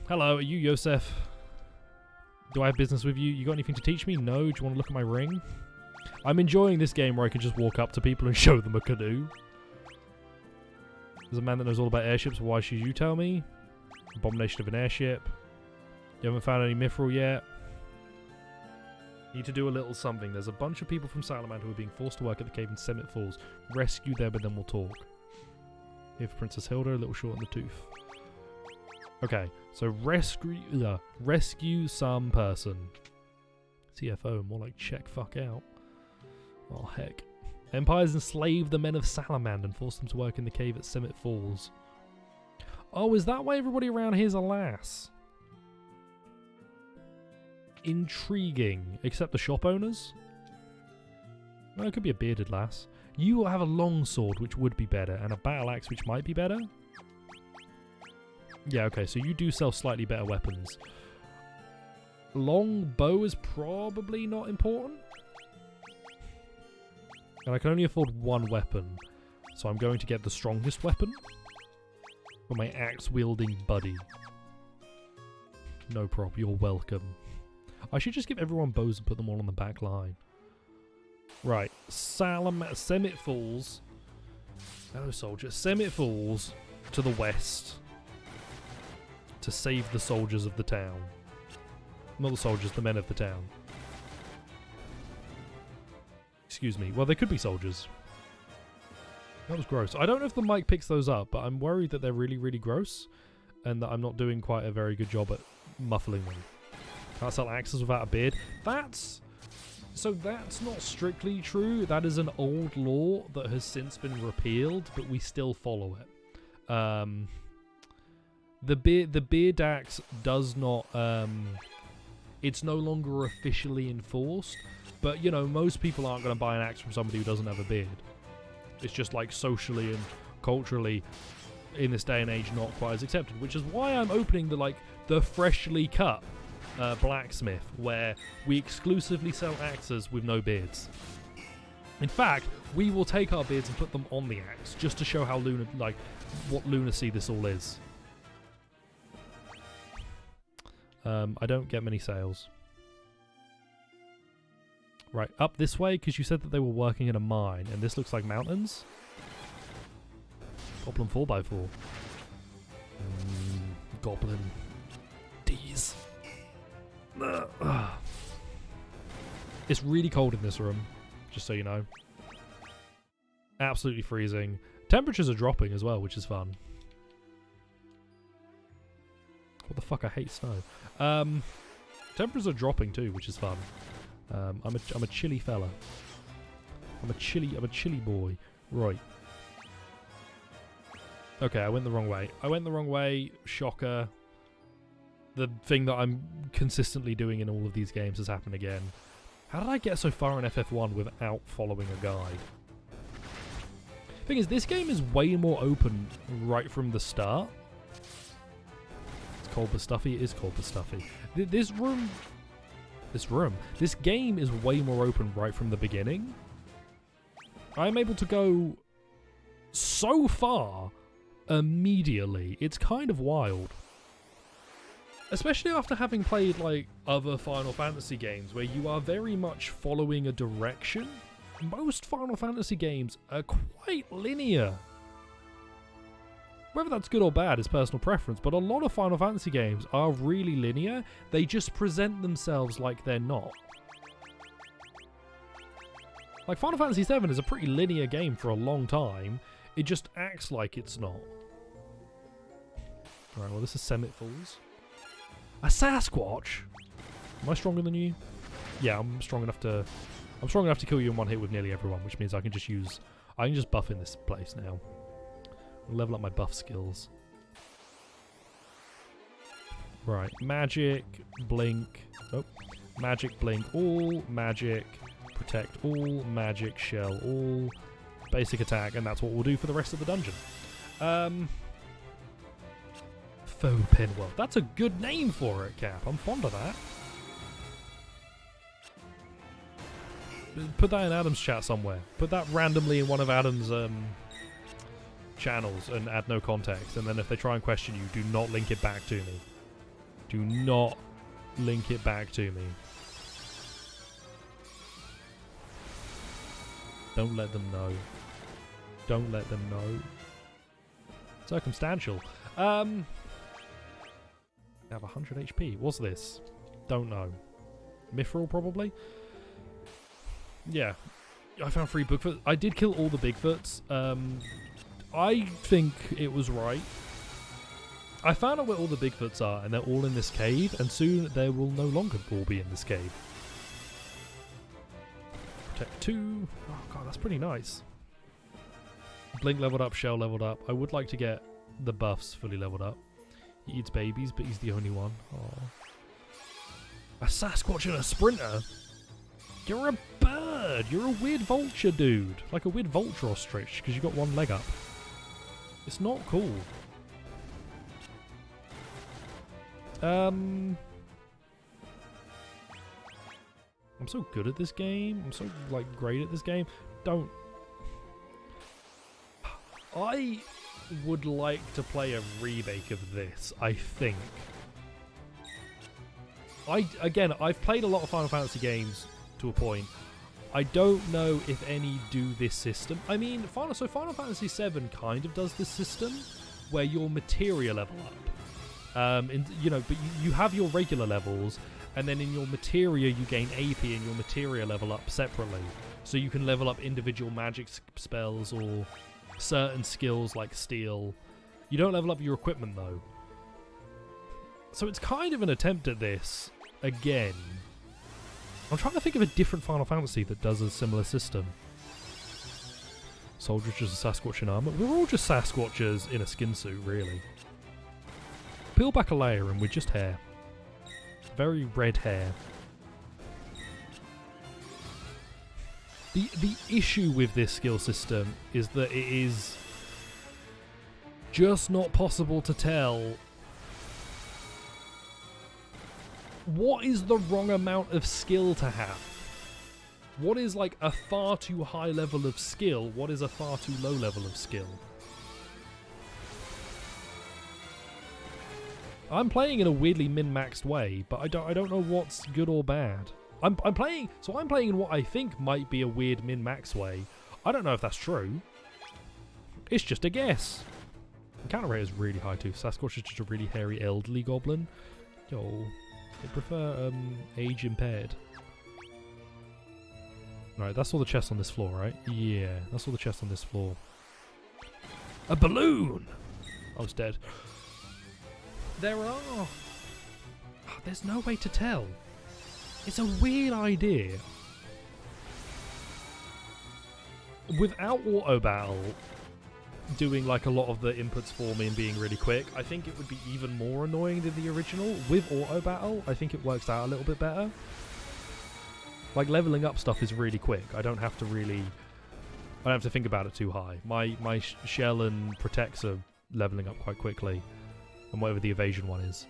S1: Hello, are you Yosef? Do I have business with you? You got anything to teach me? No? Do you want to look at my ring? I'm enjoying this game where I can just walk up to people and show them a canoe. There's a man that knows all about airships. Why should you tell me? Abomination of an airship. You haven't found any mithril yet. Need to do a little something. There's a bunch of people from Salamand who are being forced to work at the cave in Summit Falls. Rescue them and then we'll talk. Here for Princess Hilda, a little short in the tooth. Okay, so rescue some person. CFO, more like check fuck out. Oh heck. Empires enslaved the men of Salamand and forced them to work in the cave at Summit Falls. Oh, is that why everybody around here's a lass? Intriguing. Except the shop owners? Well, it could be a bearded lass. You have a long sword, which would be better, and a battle axe, which might be better? Yeah, okay, so you do sell slightly better weapons. Long bow is probably not important. And I can only afford one weapon, so I'm going to get the strongest weapon for my axe-wielding buddy. No prob, you're welcome. I should just give everyone bows and put them all on the back line. Right, Summit Falls. Hello, soldier. Summit Falls to the west to save the soldiers of the town. Not the soldiers, the men of the town. Excuse me. Well, they could be soldiers. That was gross. I don't know if the mic picks those up, but I'm worried that they're really, really gross and that I'm not doing quite a very good job at muffling them. Can't sell axes without a beard. That's not strictly true. That is an old law that has since been repealed, but we still follow it. The beard axe does not. It's no longer officially enforced, but you know most people aren't going to buy an axe from somebody who doesn't have a beard. It's just like socially and culturally in this day and age not quite as accepted, which is why I'm opening the freshly cut blacksmith, where we exclusively sell axes with no beards. In fact, we will take our beards and put them on the axe just to show how what lunacy this all is. I don't get many sales. Right, up this way, because you said that they were working in a mine, and this looks like mountains. Goblin 4x4. Goblin D's. It's really cold in this room, just so you know. Absolutely freezing. Temperatures are dropping as well, which is fun. What the fuck? I hate snow. Temperatures are dropping too, which is fun. I'm a chilly fella. I'm a chilly boy. Right. Okay, I went the wrong way. Shocker. The thing that I'm consistently doing in all of these games has happened again. How did I get so far in FF1 without following a guide? Thing is, this game is way more open right from the start. It's cold but stuffy. It is cold but stuffy. This game is way more open right from the beginning. I'm able to go so far immediately. It's kind of wild. Especially after having played other Final Fantasy games where you are very much following a direction. Most Final Fantasy games are quite linear. Whether that's good or bad is personal preference, but a lot of Final Fantasy games are really linear. They just present themselves like they're not. Like Final Fantasy VII is a pretty linear game for a long time. It just acts like it's not. Alright, well this is Summit Falls. A Sasquatch? Am I stronger than you? Yeah, I'm strong enough to kill you in one hit with nearly everyone, which means I can just buff in this place now. I'll level up my buff skills. Right, magic, blink. Oh, magic, blink, all, magic, protect, all, magic, shell, all, basic attack, and that's what we'll do for the rest of the dungeon. Faux Pinworld. That's a good name for it, Cap. I'm fond of that. Put that in Adam's chat somewhere. Put that randomly in one of Adam's channels and add no context. And then if they try and question you, do not link it back to me. Do not link it back to me. Don't let them know. Don't let them know. Circumstantial. I have 100 HP. What's this? Don't know. Mithril, probably? Yeah. I found 3 Bigfoots. I did kill all the Bigfoots. I think it was right. I found out where all the Bigfoots are, and they're all in this cave, and soon they will no longer all be in this cave. Protect 2. Oh god, that's pretty nice. Blink leveled up, Shell leveled up. I would like to get the buffs fully leveled up. He eats babies, but he's the only one. Aww. A Sasquatch and a Sprinter? You're a bird! You're a weird vulture, dude. Like a weird vulture ostrich, because you got one leg up. It's not cool. I'm so good at this game. I'm so, great at this game. Don't... I would like to play a remake of this, I think. I've played a lot of Final Fantasy games to a point. I don't know if any do this system. I mean, Final Fantasy VII kind of does this system where your materia level up. But you have your regular levels, and then in your materia you gain AP and your materia level up separately. So you can level up individual magic spells or certain skills like steel. You don't level up your equipment though. So it's kind of an attempt at this again. I'm trying to think of a different Final Fantasy that does a similar system. Soldiers just a Sasquatch in armor. We're all just Sasquatches in a skin suit, really. Peel back a layer and we're just hair. Very red hair. The issue with this skill system is that it is just not possible to tell what is the wrong amount of skill to have. What is like a far too high level of skill? What is a far too low level of skill? I'm playing in a weirdly min-maxed way, but I don't know what's good or bad. I'm playing in what I think might be a weird min-max way. I don't know if that's true. It's just a guess. Encounter rate is really high too. Sasquatch is just a really hairy elderly goblin. Yo, I prefer age impaired. Right, that's all the chests on this floor, right? Yeah, that's all the chests on this floor. A balloon! I was dead. There are... Oh, there's no way to tell. It's a weird idea. Without auto battle doing like a lot of the inputs for me and being really quick, I think it would be even more annoying than the original. With auto battle, I think it works out a little bit better. Like leveling up stuff is really quick. I don't have to think about it too high. My shell and protects are leveling up quite quickly. And whatever the evasion one is.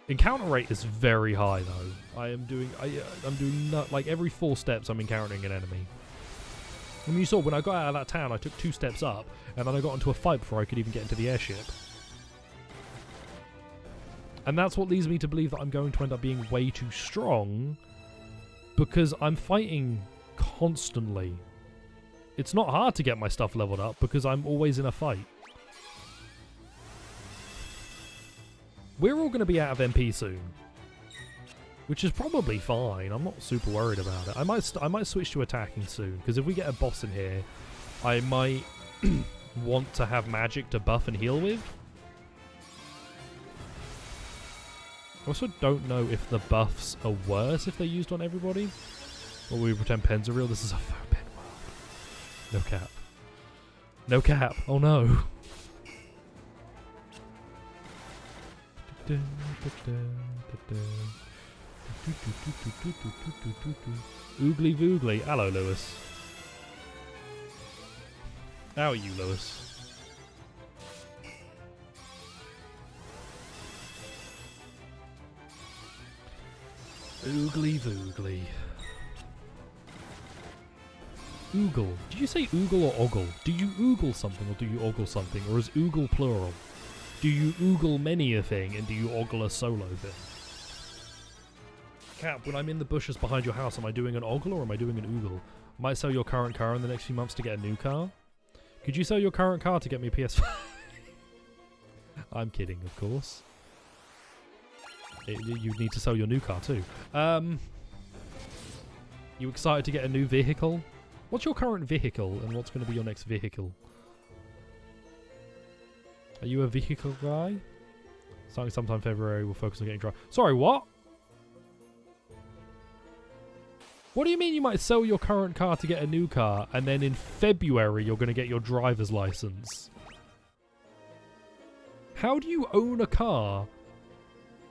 S1: Encounter rate is very high though. I'm doing like every 4 steps I'm encountering an enemy. I mean, you saw when I got out of that town, I took 2 steps up, and then I got into a fight before I could even get into the airship. And that's what leads me to believe that I'm going to end up being way too strong, because I'm fighting constantly. It's not hard to get my stuff leveled up because I'm always in a fight. We're all going to be out of MP soon, which is probably fine. I'm not super worried about it. I might switch to attacking soon, because if we get a boss in here, I might want to have magic to buff and heal with. I also don't know if the buffs are worse if they're used on everybody. Or we pretend pens are real. This is a faux pen world. No cap. No cap. Oh no. Oogly voogly. Hello, Lewis. How are you, Lewis? Oogly voogly. Oogle. Did you say oogle or ogle? Do you oogle something or do you ogle something? Or is oogle plural? Do you oogle many a thing and do you ogle a solo thing? Cap, when I'm in the bushes behind your house, am I doing an ogle or am I doing an oogle? Might sell your current car in the next few months to get a new car. Could you sell your current car to get me a PS5? I'm kidding, of course. You need to sell your new car too. You excited to get a new vehicle? What's your current vehicle and what's going to be your next vehicle? Are you a vehicle guy? Starting sometime February, we'll focus on getting dry. Sorry, what? What do you mean you might sell your current car to get a new car and then in February you're going to get your driver's license? How do you own a car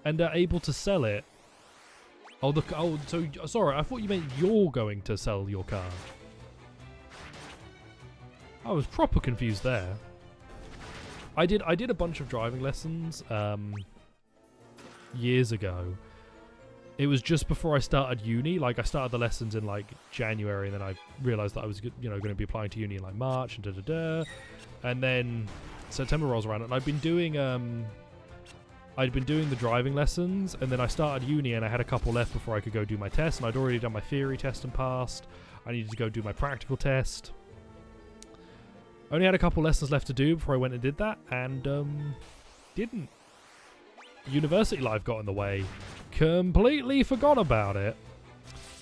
S1: and are able to sell it? So sorry, I thought you meant you're going to sell your car. I was proper confused there. I did a bunch of driving lessons years ago. It was just before I started uni. Like I started the lessons in like January, and then I realized that I was going to be applying to uni in like March and and then September rolls around, and I'd been doing the driving lessons, and then I started uni, and I had a couple left before I could go do my test, and I'd already done my theory test and passed. I needed to go do my practical test. I only had a couple lessons left to do before I went and did that, and didn't. University life got in the way. Completely forgot about it.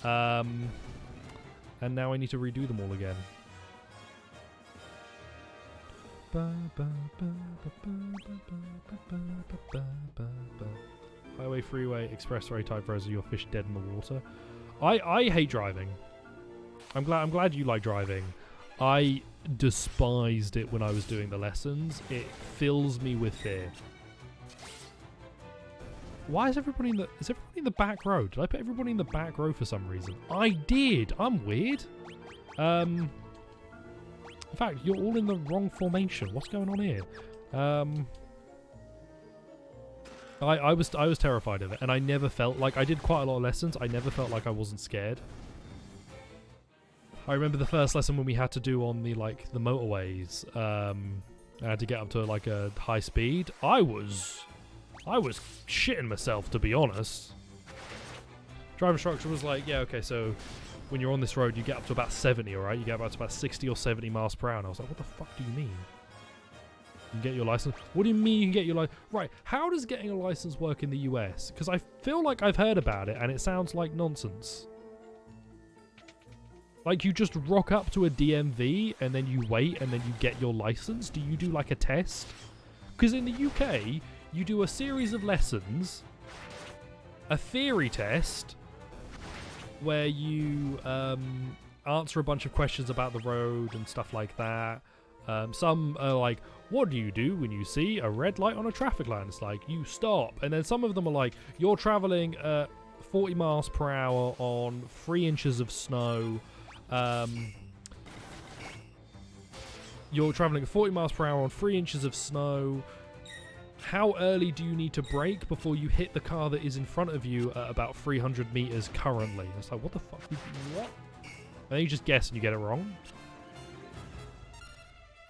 S1: And now I need to redo them all again. Highway, freeway, expressway type roads are your fish dead in the water. I hate driving. I'm glad you like driving. I despised it when I was doing the lessons. It fills me with fear. Why is everybody in the back row? Did I put everybody in the back row for some reason? I did. I'm weird. In fact, you're all in the wrong formation. What's going on here? I was terrified of it, and I never felt like I did quite a lot of lessons. I never felt like I wasn't scared. I remember the first lesson when we had to do on the motorways. I had to get up to like a high speed. I was shitting myself, to be honest. Driver instructor was like, yeah, okay, so when you're on this road, you get up to about 70, alright? You get up to about 60 or 70 miles per hour. And I was like, what the fuck do you mean? You can get your license? What do you mean you can get your license? Right, how does getting a license work in the US? Because I feel like I've heard about it, and it sounds like nonsense. Like, you just rock up to a DMV, and then you wait, and then you get your license? Do you do, like, a test? Because in the UK, you do a series of lessons, a theory test, where you answer a bunch of questions about the road and stuff like that. Some are like, what do you do when you see a red light on a traffic light? It's like, you stop. And then some of them are like, you're traveling at 40 miles per hour on 3 inches of snow. You're traveling at 40 miles per hour on 3 inches of snow. How early do you need to brake before you hit the car that is in front of you at about 300 meters currently? It's like, what the fuck? What? And then you just guess and you get it wrong.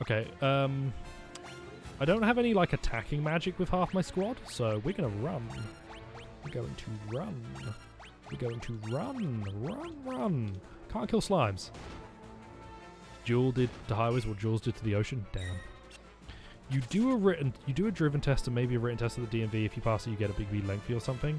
S1: Okay, I don't have any, like, attacking magic with half my squad, so we're gonna run. We're going to run. We're going to run. Run. Can't kill slimes. Jewel did to highways what Jules did to the ocean. Damn. You do a driven test and maybe a written test at the DMV. If you pass it, you get a big V lengthy or something.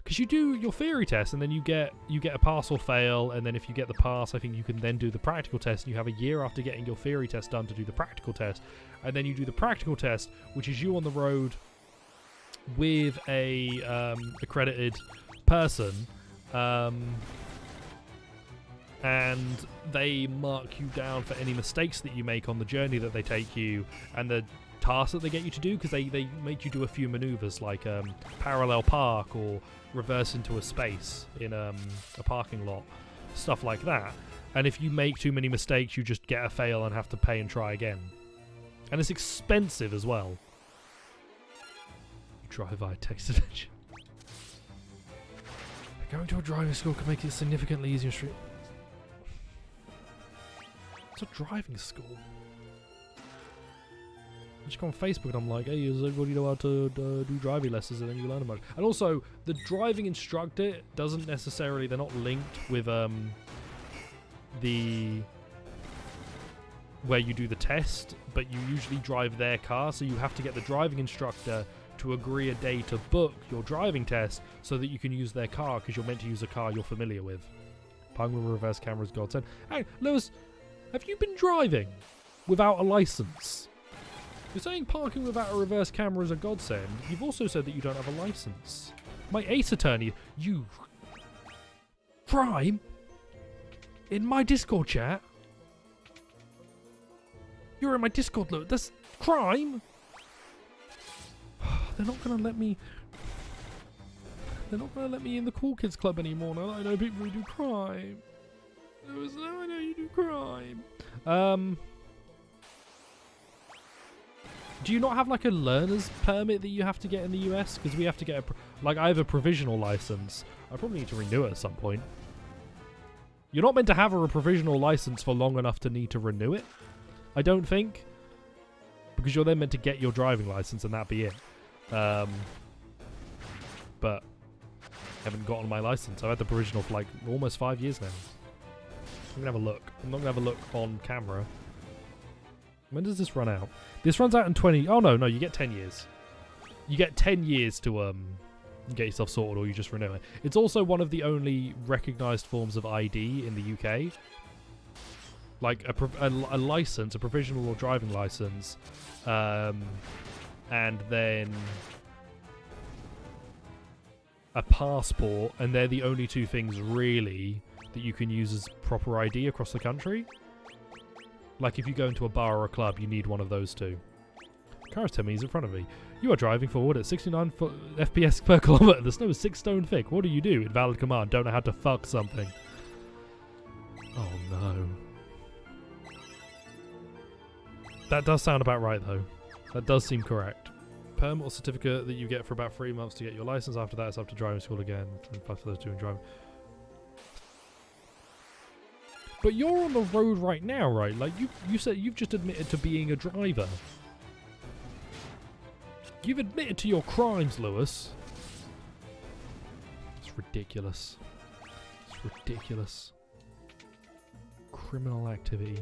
S1: Because you do your theory test and then you get a pass or fail, and then if you get the pass, I think you can then do the practical test, and you have a year after getting your theory test done to do the practical test, and then you do the practical test, which is you on the road with a accredited person, and they mark you down for any mistakes that you make on the journey that they take you, and the tasks that they get you to do, because they make you do a few maneuvers like parallel park or reverse into a space in a parking lot, stuff like that. And if you make too many mistakes, you just get a fail and have to pay and try again. And it's expensive as well. You drive via text adventure. Going to a driving school can make it significantly easier. It's a driving school. I just go on Facebook and I'm like, hey, does everybody know how to do driving lessons? And then you learn about it. And also, the driving instructor doesn't necessarily, they're not linked with the where you do the test, but you usually drive their car, so you have to get the driving instructor to agree a day to book your driving test so that you can use their car, because you're meant to use a car you're familiar with. Parking with a reverse camera is godsend. Hey, Lewis, have you been driving without a license? You're saying parking without a reverse camera is a godsend. You've also said that you don't have a license. My ace attorney, you crime in my Discord chat. You're in my Discord, look. That's crime. They're not gonna let me. They're not gonna let me in the cool kids club anymore now that I know people who do crime. Now I know you do crime. Do you not have like a learner's permit that you have to get in the US? Because we have to get I have a provisional license. I probably need to renew it at some point. You're not meant to have a provisional license for long enough to need to renew it, I don't think. Because you're then meant to get your driving license and that be it. But I haven't gotten my license. I've had the provisional for like almost 5 years now. I'm gonna have a look. I'm not gonna have a look on camera. When does this run out? This runs out in 20... Oh, no, you get 10 years. You get 10 years to get yourself sorted, or you just renew it. It's also one of the only recognised forms of ID in the UK. Like a license, a provisional or driving license, and then a passport, and they're the only two things, really, that you can use as proper ID across the country. Like, if you go into a bar or a club, you need one of those two. Car's 10 meters in front of me. You are driving forward at 69 FPS per kilometer. The snow is 6 stone thick. What do you do? Invalid command. Don't know how to fuck something. Oh, no. That does sound about right, though. That does seem correct. Permit or certificate that you get for about 3 months to get your license. After that, it's up to driving school again. 25 for those doing driving. But you're on the road right now, right? Like, you said you've just admitted to being a driver. You've admitted to your crimes, Lewis. It's ridiculous. It's ridiculous. Criminal activity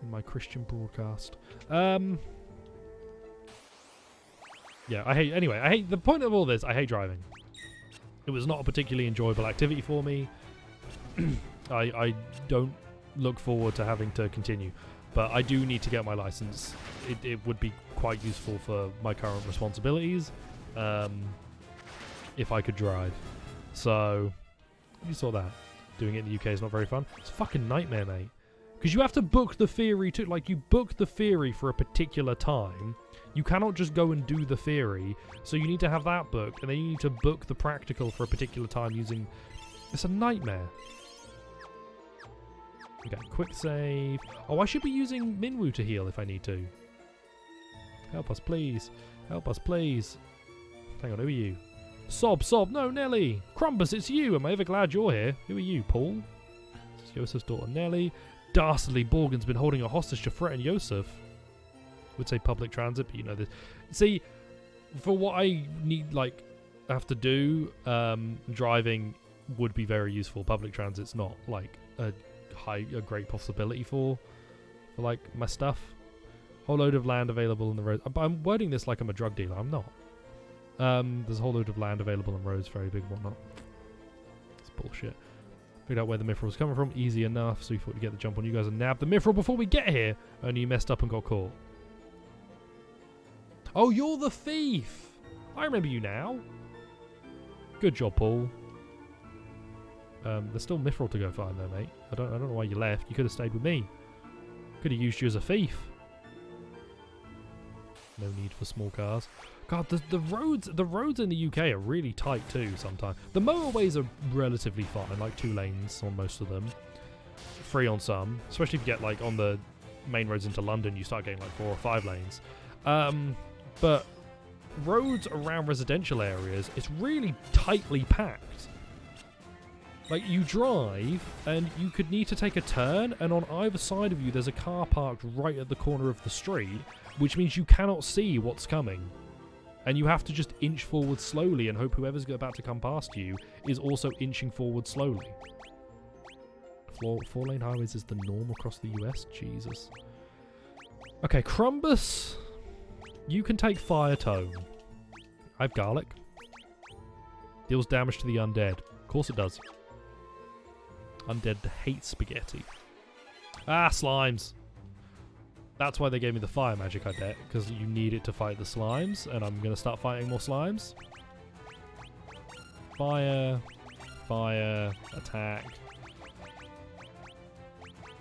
S1: in my Christian broadcast. Yeah, I hate the point of all this. I hate driving. It was not a particularly enjoyable activity for me. I don't look forward to having to continue, but I do need to get my license. It would be quite useful for my current responsibilities if I could drive. So you saw that. Doing it in the UK is not very fun. It's a fucking nightmare, mate. Because you have to book the theory too. Like, you book the theory for a particular time. You cannot just go and do the theory. So you need to have that booked, and then you need to book the practical for a particular time using... It's a nightmare. Okay, quick save. Oh, I should be using Minwoo to heal if I need to. Help us, please. Help us, please. Hang on, who are you? Sob, no, Nelly. Crumbus, it's you. Am I ever glad you're here? Who are you, Paul? This is Yosef's daughter, Nelly. Dastardly Borgen's been holding a hostage to threaten Yosef. Would say public transit, but you know this. See, for what I need, like, have to do, driving would be very useful. Public transit's not, like, a great possibility for like, my stuff. Whole load of land available in the road. I'm wording this like I'm a drug dealer. I'm not. There's a whole load of land available in roads, very big and whatnot. It's bullshit. Figured out where the mithril was coming from. Easy enough, so we thought we'd get the jump on you guys and nab the mithril before we get here. Only you messed up and got caught. Oh, you're the thief! I remember you now. Good job, Paul. There's still mithril to go find though, mate. I don't know why you left. You could have stayed with me. Could have used you as a thief. No need for small cars. God, the roads in the UK are really tight too sometimes. The motorways are relatively fine, like 2 lanes on most of them. 3 on some. Especially if you get like on the main roads into London, you start getting like 4 or 5 lanes. But roads around residential areas, it's really tightly packed. Like, you drive, and you could need to take a turn, and on either side of you there's a car parked right at the corner of the street, which means you cannot see what's coming. And you have to just inch forward slowly and hope whoever's about to come past you is also inching forward slowly. 4-lane highways is the norm across the US? Jesus. Okay, Crumbus, you can take Fire Tone. I have Garlic. Deals damage to the undead. Of course it does. Undead hate spaghetti. Ah, slimes. That's why they gave me the fire magic, I bet. Because you need it to fight the slimes. And I'm going to start fighting more slimes. Fire. Fire. Attack.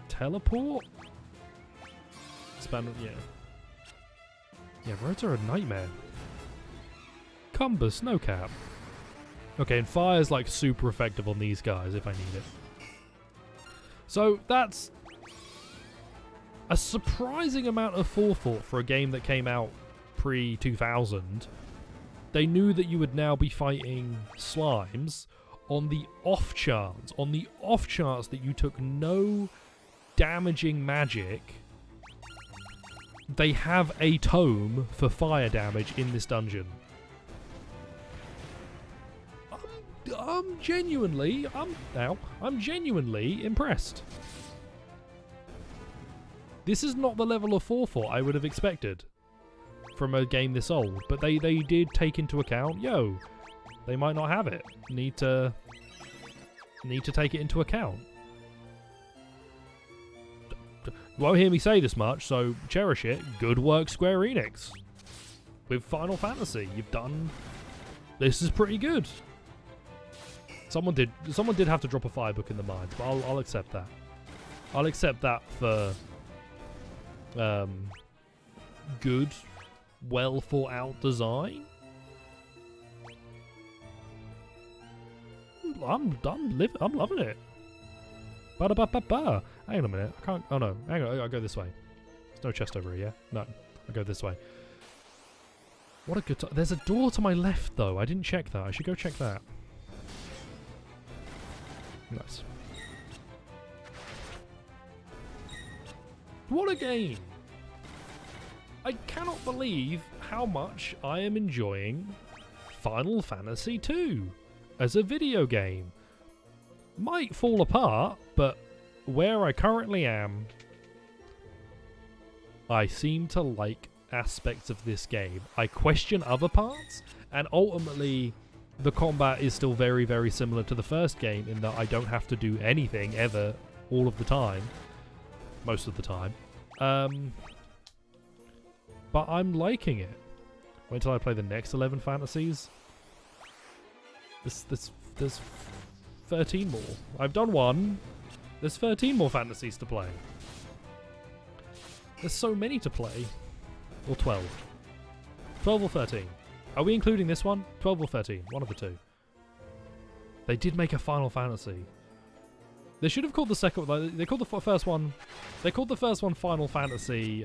S1: Teleport? Expand. Yeah. Yeah, roads are a nightmare. Cumber, Snowcap. Okay, and fire's like super effective on these guys if I need it. So that's a surprising amount of forethought for a game that came out pre-2000. They knew that you would now be fighting slimes on the off chance that you took no damaging magic. They have a tome for fire damage in this dungeon. I'm genuinely impressed. This is not the level of forethought I would have expected from a game this old, but they did take into account, yo, they might not have it. Need to take it into account. You won't hear me say this much, so cherish it. Good work, Square Enix. With Final Fantasy, you've done... This is pretty good. Someone did have to drop a fire book in the mines, but I'll accept that. I'll accept that for good, well thought out design. I'm loving it. Ba-da-ba-ba-ba. Hang on a minute. I can't. Oh no. Hang on. I'll go this way. There's no chest over here, yeah? No. I'll go this way. What a good time. There's a door to my left, though. I didn't check that. I should go check that. Nice. What a game! I cannot believe how much I am enjoying Final Fantasy II as a video game. Might fall apart, but where I currently am, I seem to like aspects of this game. I question other parts, and ultimately the combat is still very, very similar to the first game in that I don't have to do anything ever, all of the time. Most of the time. But I'm liking it. Wait until I play the next 11 fantasies. There's 13 more. I've done one. There's 13 more fantasies to play. There's so many to play. Or 12. 12 or 13. Are we including this one? 12 or 13. One of the two. They did make a Final Fantasy. They should have called the second one. They called the first one. They called the first one Final Fantasy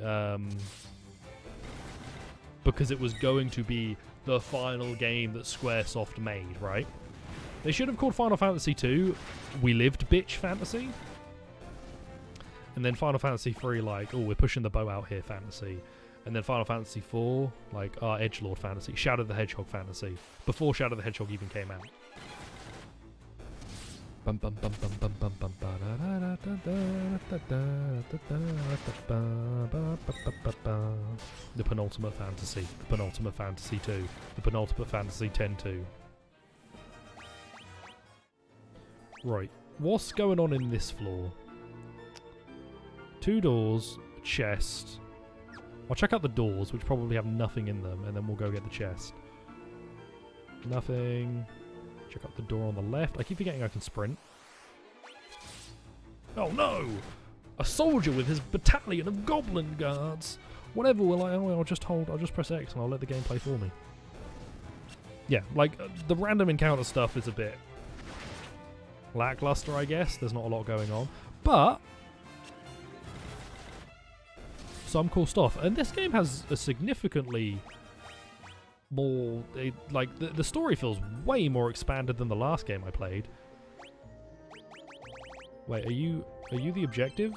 S1: because it was going to be the final game that Squaresoft made, right? They should have called Final Fantasy 2 We Lived Bitch Fantasy. And then Final Fantasy 3 like, oh, we're pushing the bow out here fantasy. And then Final Fantasy 4 like, Edgelord fantasy. Shadow the Hedgehog fantasy. Before Shadow the Hedgehog even came out. The penultimate fantasy. The penultimate fantasy 2. The penultimate fantasy 10-2. Right. What's going on in this floor? 2 doors, a chest. I'll check out the doors, which probably have nothing in them, and then we'll go get the chest. Nothing. Check out the door on the left. I keep forgetting I can sprint. Oh no! A soldier with his battalion of goblin guards! Whatever will I... Oh, I'll just press X and I'll let the game play for me. Yeah, like, the random encounter stuff is a bit lackluster, I guess. There's not a lot going on. But some cool stuff. And this game has a significantly more... the story feels way more expanded than the last game I played. Wait, are you the objective?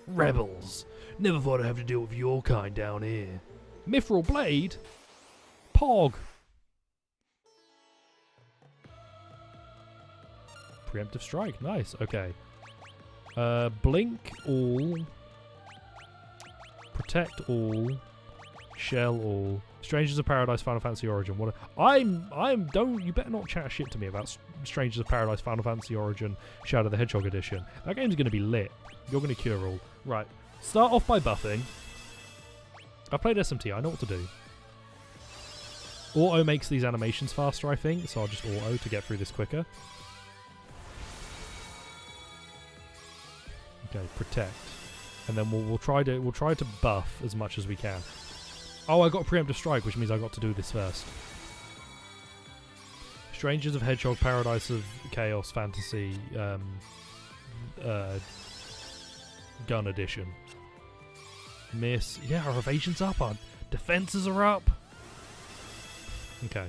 S1: Rebels. Never thought I'd have to deal with your kind down here. Mithril Blade? Pog. Preemptive Strike. Nice. Okay. Blink all. Protect all. Shell all. Strangers of Paradise Final Fantasy Origin. What? You better not chat shit to me about Strangers of Paradise Final Fantasy Origin Shadow the Hedgehog edition. That game's going to be lit. You're going to cure all. Right. Start off by buffing. I've played SMT. I know what to do. Auto makes these animations faster, I think, so I'll just auto to get through this quicker. Okay, protect, and then we'll try to buff as much as we can. Oh, I got a preemptive strike, which means I got to do this first. Strangers of Hedgehog Paradise of Chaos Fantasy Gun Edition. Miss. Yeah, our evasion's up, our defenses are up. Okay.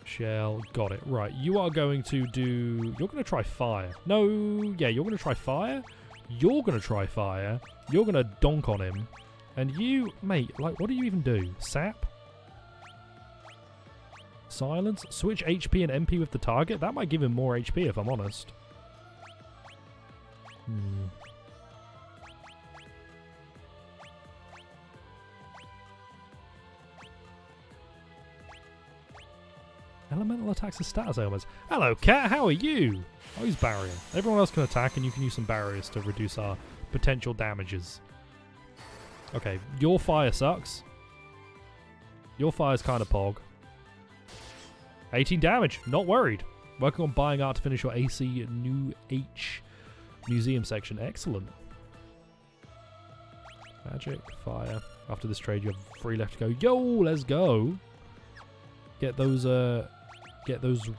S1: Shell. Got it. Right. You are going to do... You're going to try fire. No. Yeah, you're going to try fire. You're going to try fire. You're going to donk on him. And you... Mate, like, what do you even do? Sap? Silence? Switch HP and MP with the target? That might give him more HP, if I'm honest. Elemental attacks and status ailments. Hello, cat. How are you? Oh, he's barrier. Everyone else can attack, and you can use some barriers to reduce our potential damages. Okay, your fire sucks. Your fire's kind of pog. 18 damage. Not worried. Working on buying art to finish your AC New H museum section. Excellent. Magic, fire. After this trade, you have 3 left to go. Yo, let's go. Get those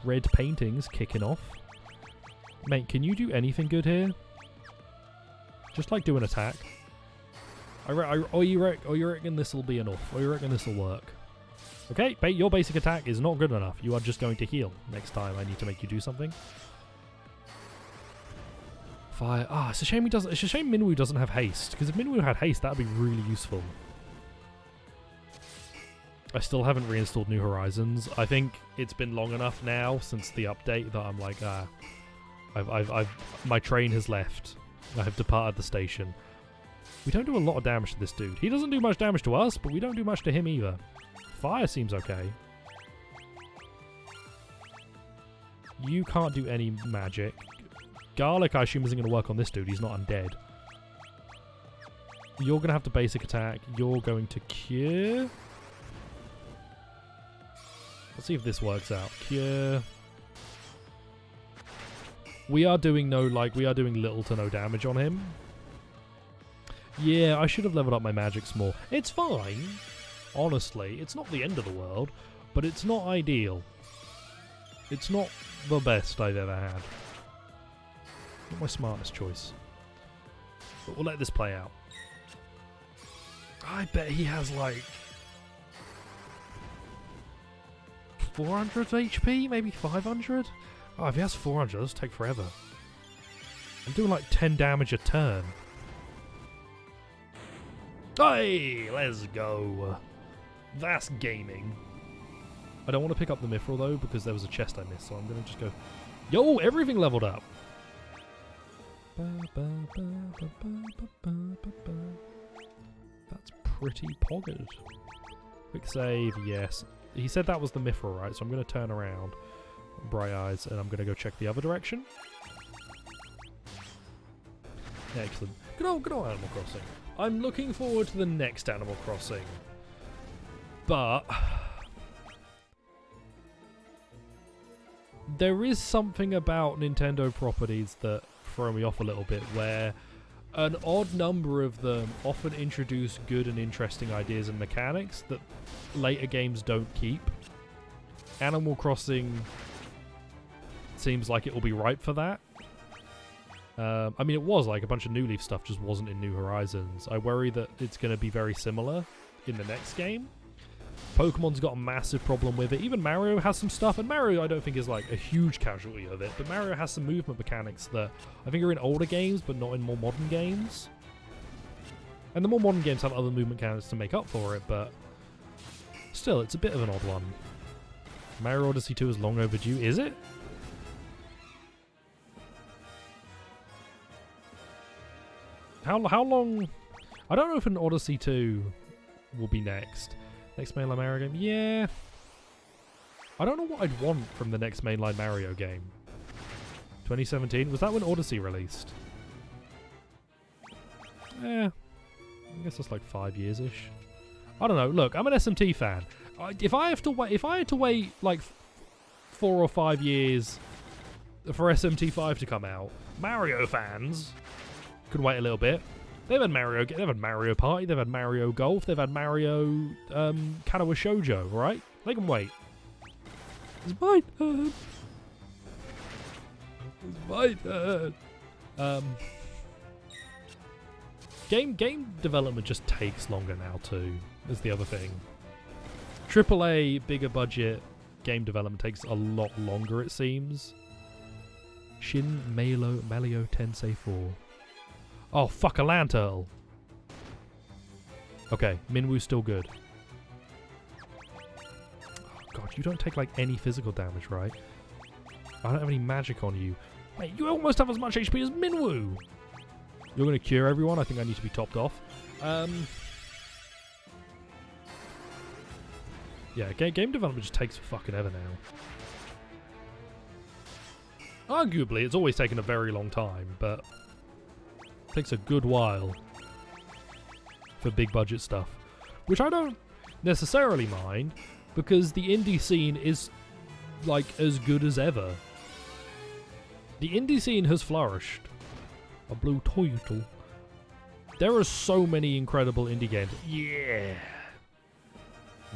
S1: red paintings kicking off. Mate, can you do anything good here? Just like do an attack. Or you reckon this will be enough? Or you reckon this will work? Okay, your basic attack is not good enough. You are just going to heal. Next time I need to make you do something. Fire. Ah, it's a shame he doesn't. It's a shame Minwoo doesn't have haste. Because if Minwoo had haste, that'd be really useful. I still haven't reinstalled New Horizons. I think it's been long enough now since the update that I'm like, my train has left. I have departed the station. We don't do a lot of damage to this dude. He doesn't do much damage to us, but we don't do much to him either. Fire seems okay. You can't do any magic. Garlic, I assume, isn't going to work on this dude. He's not undead. You're going to have to basic attack. You're going to cure. Let's see if this works out. Cure. We are doing little to no damage on him. Yeah, I should have leveled up my magics more. It's fine. Honestly, it's not the end of the world, but it's not ideal. It's not the best I've ever had. Not my smartest choice. But we'll let this play out. I bet he has like 400 HP, maybe 500? Oh, if he has 400, that'll take forever. I'm doing like 10 damage a turn. Hey, let's go. That's gaming. I don't want to pick up the mithril though, because there was a chest I missed, so I'm going to just go... Yo, everything leveled up! That's pretty pogged. Quick save, yes. He said that was the mithril, right? So I'm going to turn around. Bright eyes, and I'm going to go check the other direction. Excellent. Good old Animal Crossing. I'm looking forward to the next Animal Crossing. But... there is something about Nintendo properties that throw me off a little bit, where an odd number of them often introduce good and interesting ideas and mechanics that later games don't keep. Animal Crossing seems like it will be ripe for that. I mean, it was like a bunch of New Leaf stuff just wasn't in New Horizons. I worry that it's going to be very similar in the next game. Pokemon's got a massive problem with it. Even Mario has some stuff, and Mario I don't think is like a huge casualty of it, but Mario has some movement mechanics that I think are in older games but not in more modern games. And the more modern games have other movement mechanics to make up for it, but still, it's a bit of an odd one. Mario Odyssey 2 is long overdue, is it? How long? I don't know if an Odyssey 2 will be next. Next mainline Mario game? Yeah. I don't know what I'd want from the next mainline Mario game. 2017? Was that when Odyssey released? I guess that's like 5 years-ish. I don't know. Look, I'm an SMT fan. If I had to wait like 4 or 5 years for SMT5 to come out, Mario fans could wait a little bit. They've had Mario Party, they've had Mario Golf, they've had Mario Kanawa Shoujo, right? They can wait. It's my turn. It's my turn. Game development just takes longer now too, is the other thing. AAA, bigger budget game development takes a lot longer, it seems. Shin Melio Tensei 4. Oh, fuck, a land turtle. Okay, Minwoo's still good. Oh, God, you don't take, like, any physical damage, right? I don't have any magic on you. Wait, you almost have as much HP as Minwoo! You're going to cure everyone? I think I need to be topped off. Yeah, game development just takes fucking ever now. Arguably, it's always taken a very long time, but... takes a good while for big budget stuff, which I don't necessarily mind because the indie scene is like as good as ever. The indie scene has flourished. A blue turtle. There are so many incredible indie games. Yeah.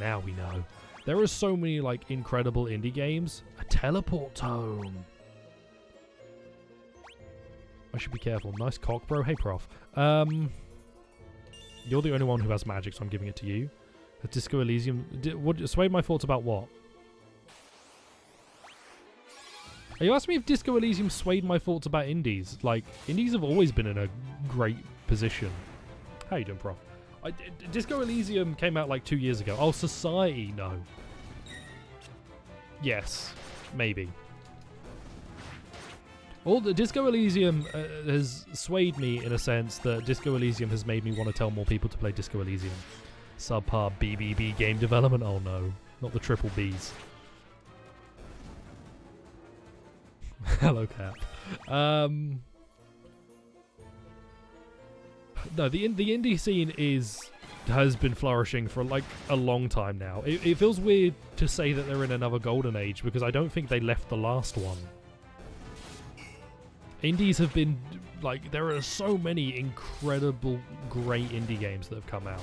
S1: Now we know. There are so many like incredible indie games. A teleport tome. I should be careful. Nice cock, bro. Hey, prof. You're the only one who has magic, so I'm giving it to you. The Disco Elysium... swayed my thoughts about what? Are you asking me if Disco Elysium swayed my thoughts about indies? Like, indies have always been in a great position. How you doing, prof? Disco Elysium came out like 2 years ago. Oh, Society, no. Yes, maybe. All the Disco Elysium has swayed me in a sense that Disco Elysium has made me want to tell more people to play Disco Elysium. Subpar BBB game development? Oh no, not the triple Bs. Hello, Cap. No, the indie scene has been flourishing for like a long time now. It feels weird to say that they're in another golden age because I don't think they left the last one. Indies have been like, there are so many incredible great indie games that have come out.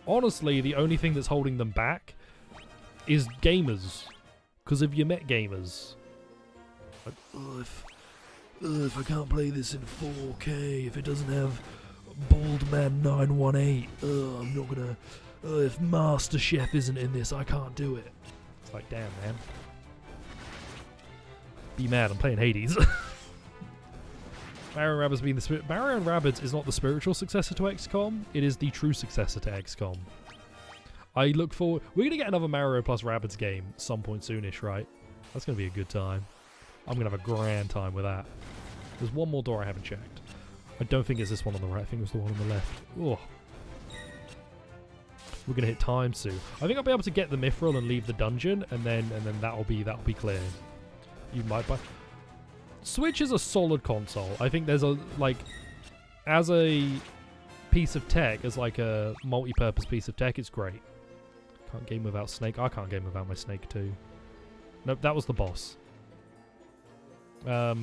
S1: Honestly, the only thing that's holding them back is gamers. Because if you met gamers, like, if I can't play this in 4K, if it doesn't have Bald Man 918, I'm not gonna. If Master Chef isn't in this, I can't do it. It's like, damn, man. Be mad, I'm playing Hades. Mario & Rabbids being the spirit. Mario & Rabbids is not the spiritual successor to XCOM, it is the true successor to XCOM. I look forward. We're gonna get another Mario plus Rabbids game some point soonish, right? That's gonna be a good time. I'm gonna have a grand time with that. There's one more door I haven't checked. I don't think it's this one on the right. I think it was the one on the left. Oh. We're gonna hit time soon. I think I'll be able to get the Mithril and leave the dungeon, and then that'll be clear. You might buy. Switch is a solid console. I think there's a as a piece of tech, as like a multi-purpose piece of tech, it's great. Can't game without Snake. I can't game without my Snake too. Nope, that was the boss. The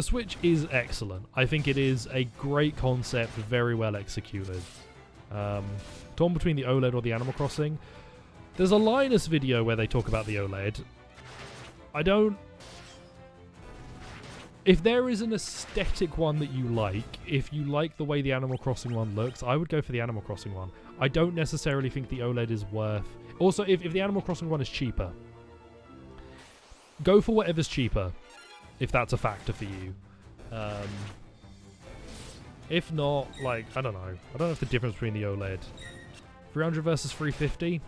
S1: Switch is excellent. I think it is a great concept, very well executed. Torn between the OLED or the Animal Crossing. There's a Linus video where they talk about the OLED. If there is an aesthetic one that you like, if you like the way the Animal Crossing one looks, I would go for the Animal Crossing one. I don't necessarily think the OLED is worth... Also, if the Animal Crossing one is cheaper, go for whatever's cheaper, if that's a factor for you. If not, like, I don't know. I don't know if the difference between the OLED... 300 versus 350?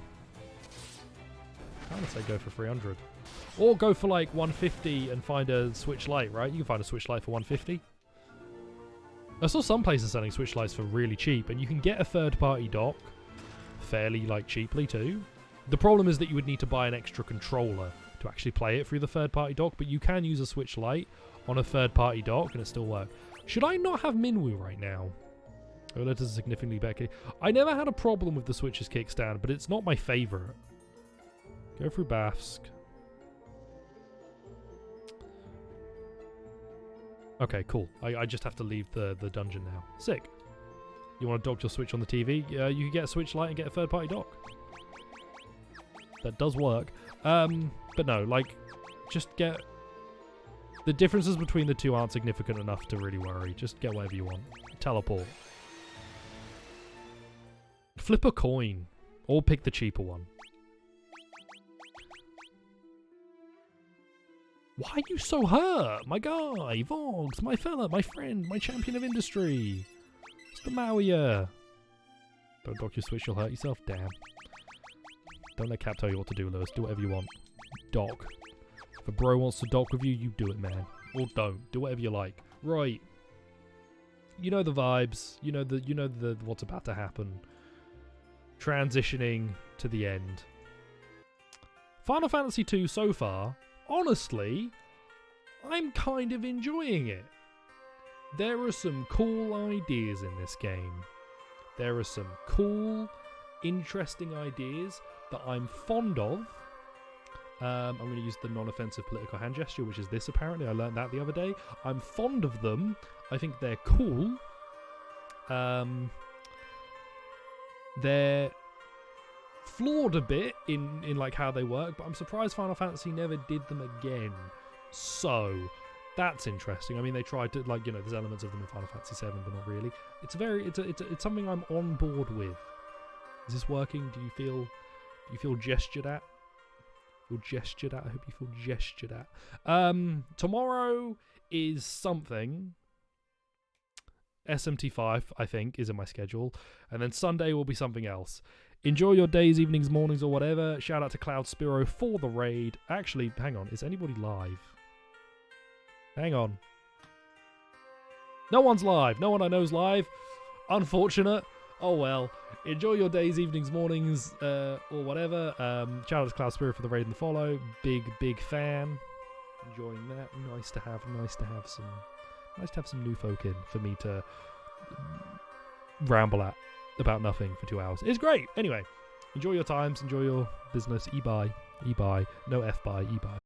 S1: I would say go for 300. Or go for like 150 and find a Switch Lite, right? You can find a Switch Lite for 150. I saw some places selling Switch Lites for really cheap, and you can get a third-party dock fairly like cheaply too. The problem is that you would need to buy an extra controller to actually play it through the third-party dock, but you can use a Switch Lite on a third-party dock and it still works. Should I not have Minwu right now? OLED is significantly better. I never had a problem with the Switch's kickstand, but it's not my favourite. Go through Bafsk. Okay, cool. I just have to leave the dungeon now. Sick. You want to dock your Switch on the TV? You can get a Switch Lite and get a third-party dock. That does work. But no, like, just get... The differences between the two aren't significant enough to really worry. Just get whatever you want. Teleport. Flip a coin. Or pick the cheaper one. Why are you so hurt? My guy, Vogs, my fella, my friend, my champion of industry. What's the matter with ya? Don't dock your Switch, you'll hurt yourself. Damn. Don't let Cap tell you what to do, Lewis. Do whatever you want. Dock. If a bro wants to dock with you, you do it, man. Or don't. Do whatever you like. Right. You know the vibes. You know the what's about to happen. Transitioning to the end. Final Fantasy II so far... Honestly, I'm kind of enjoying it. There are some cool ideas in this game. There are some cool, interesting ideas that I'm fond of. I'm going to use the non-offensive political hand gesture, which is this apparently. I learned that the other day. I'm fond of them. I think they're cool. They're flawed a bit in like how they work, but I'm surprised Final Fantasy never did them again. So that's interesting. I mean, they tried to, like, you know, there's elements of them in Final Fantasy VII, but not really. It's something I'm on board with. Is this working? Do you feel gestured at? I hope you feel gestured at. Tomorrow is something. SMT5, I think, is in my schedule. And then Sunday will be something else. Enjoy your days, evenings, mornings, or whatever. Shout out to Cloud Spiro for the raid. Actually, hang on. Is anybody live? Hang on. No one's live. No one I know's live. Unfortunate. Oh well. Enjoy your days, evenings, mornings, or whatever. Shout out to Cloud Spiro for the raid and the follow. Big fan. Enjoying that. Nice to have some new folk in for me to ramble at about nothing for 2 hours. It's great. Anyway, enjoy your times, enjoy your business. E-bye. No F-bye, E-bye.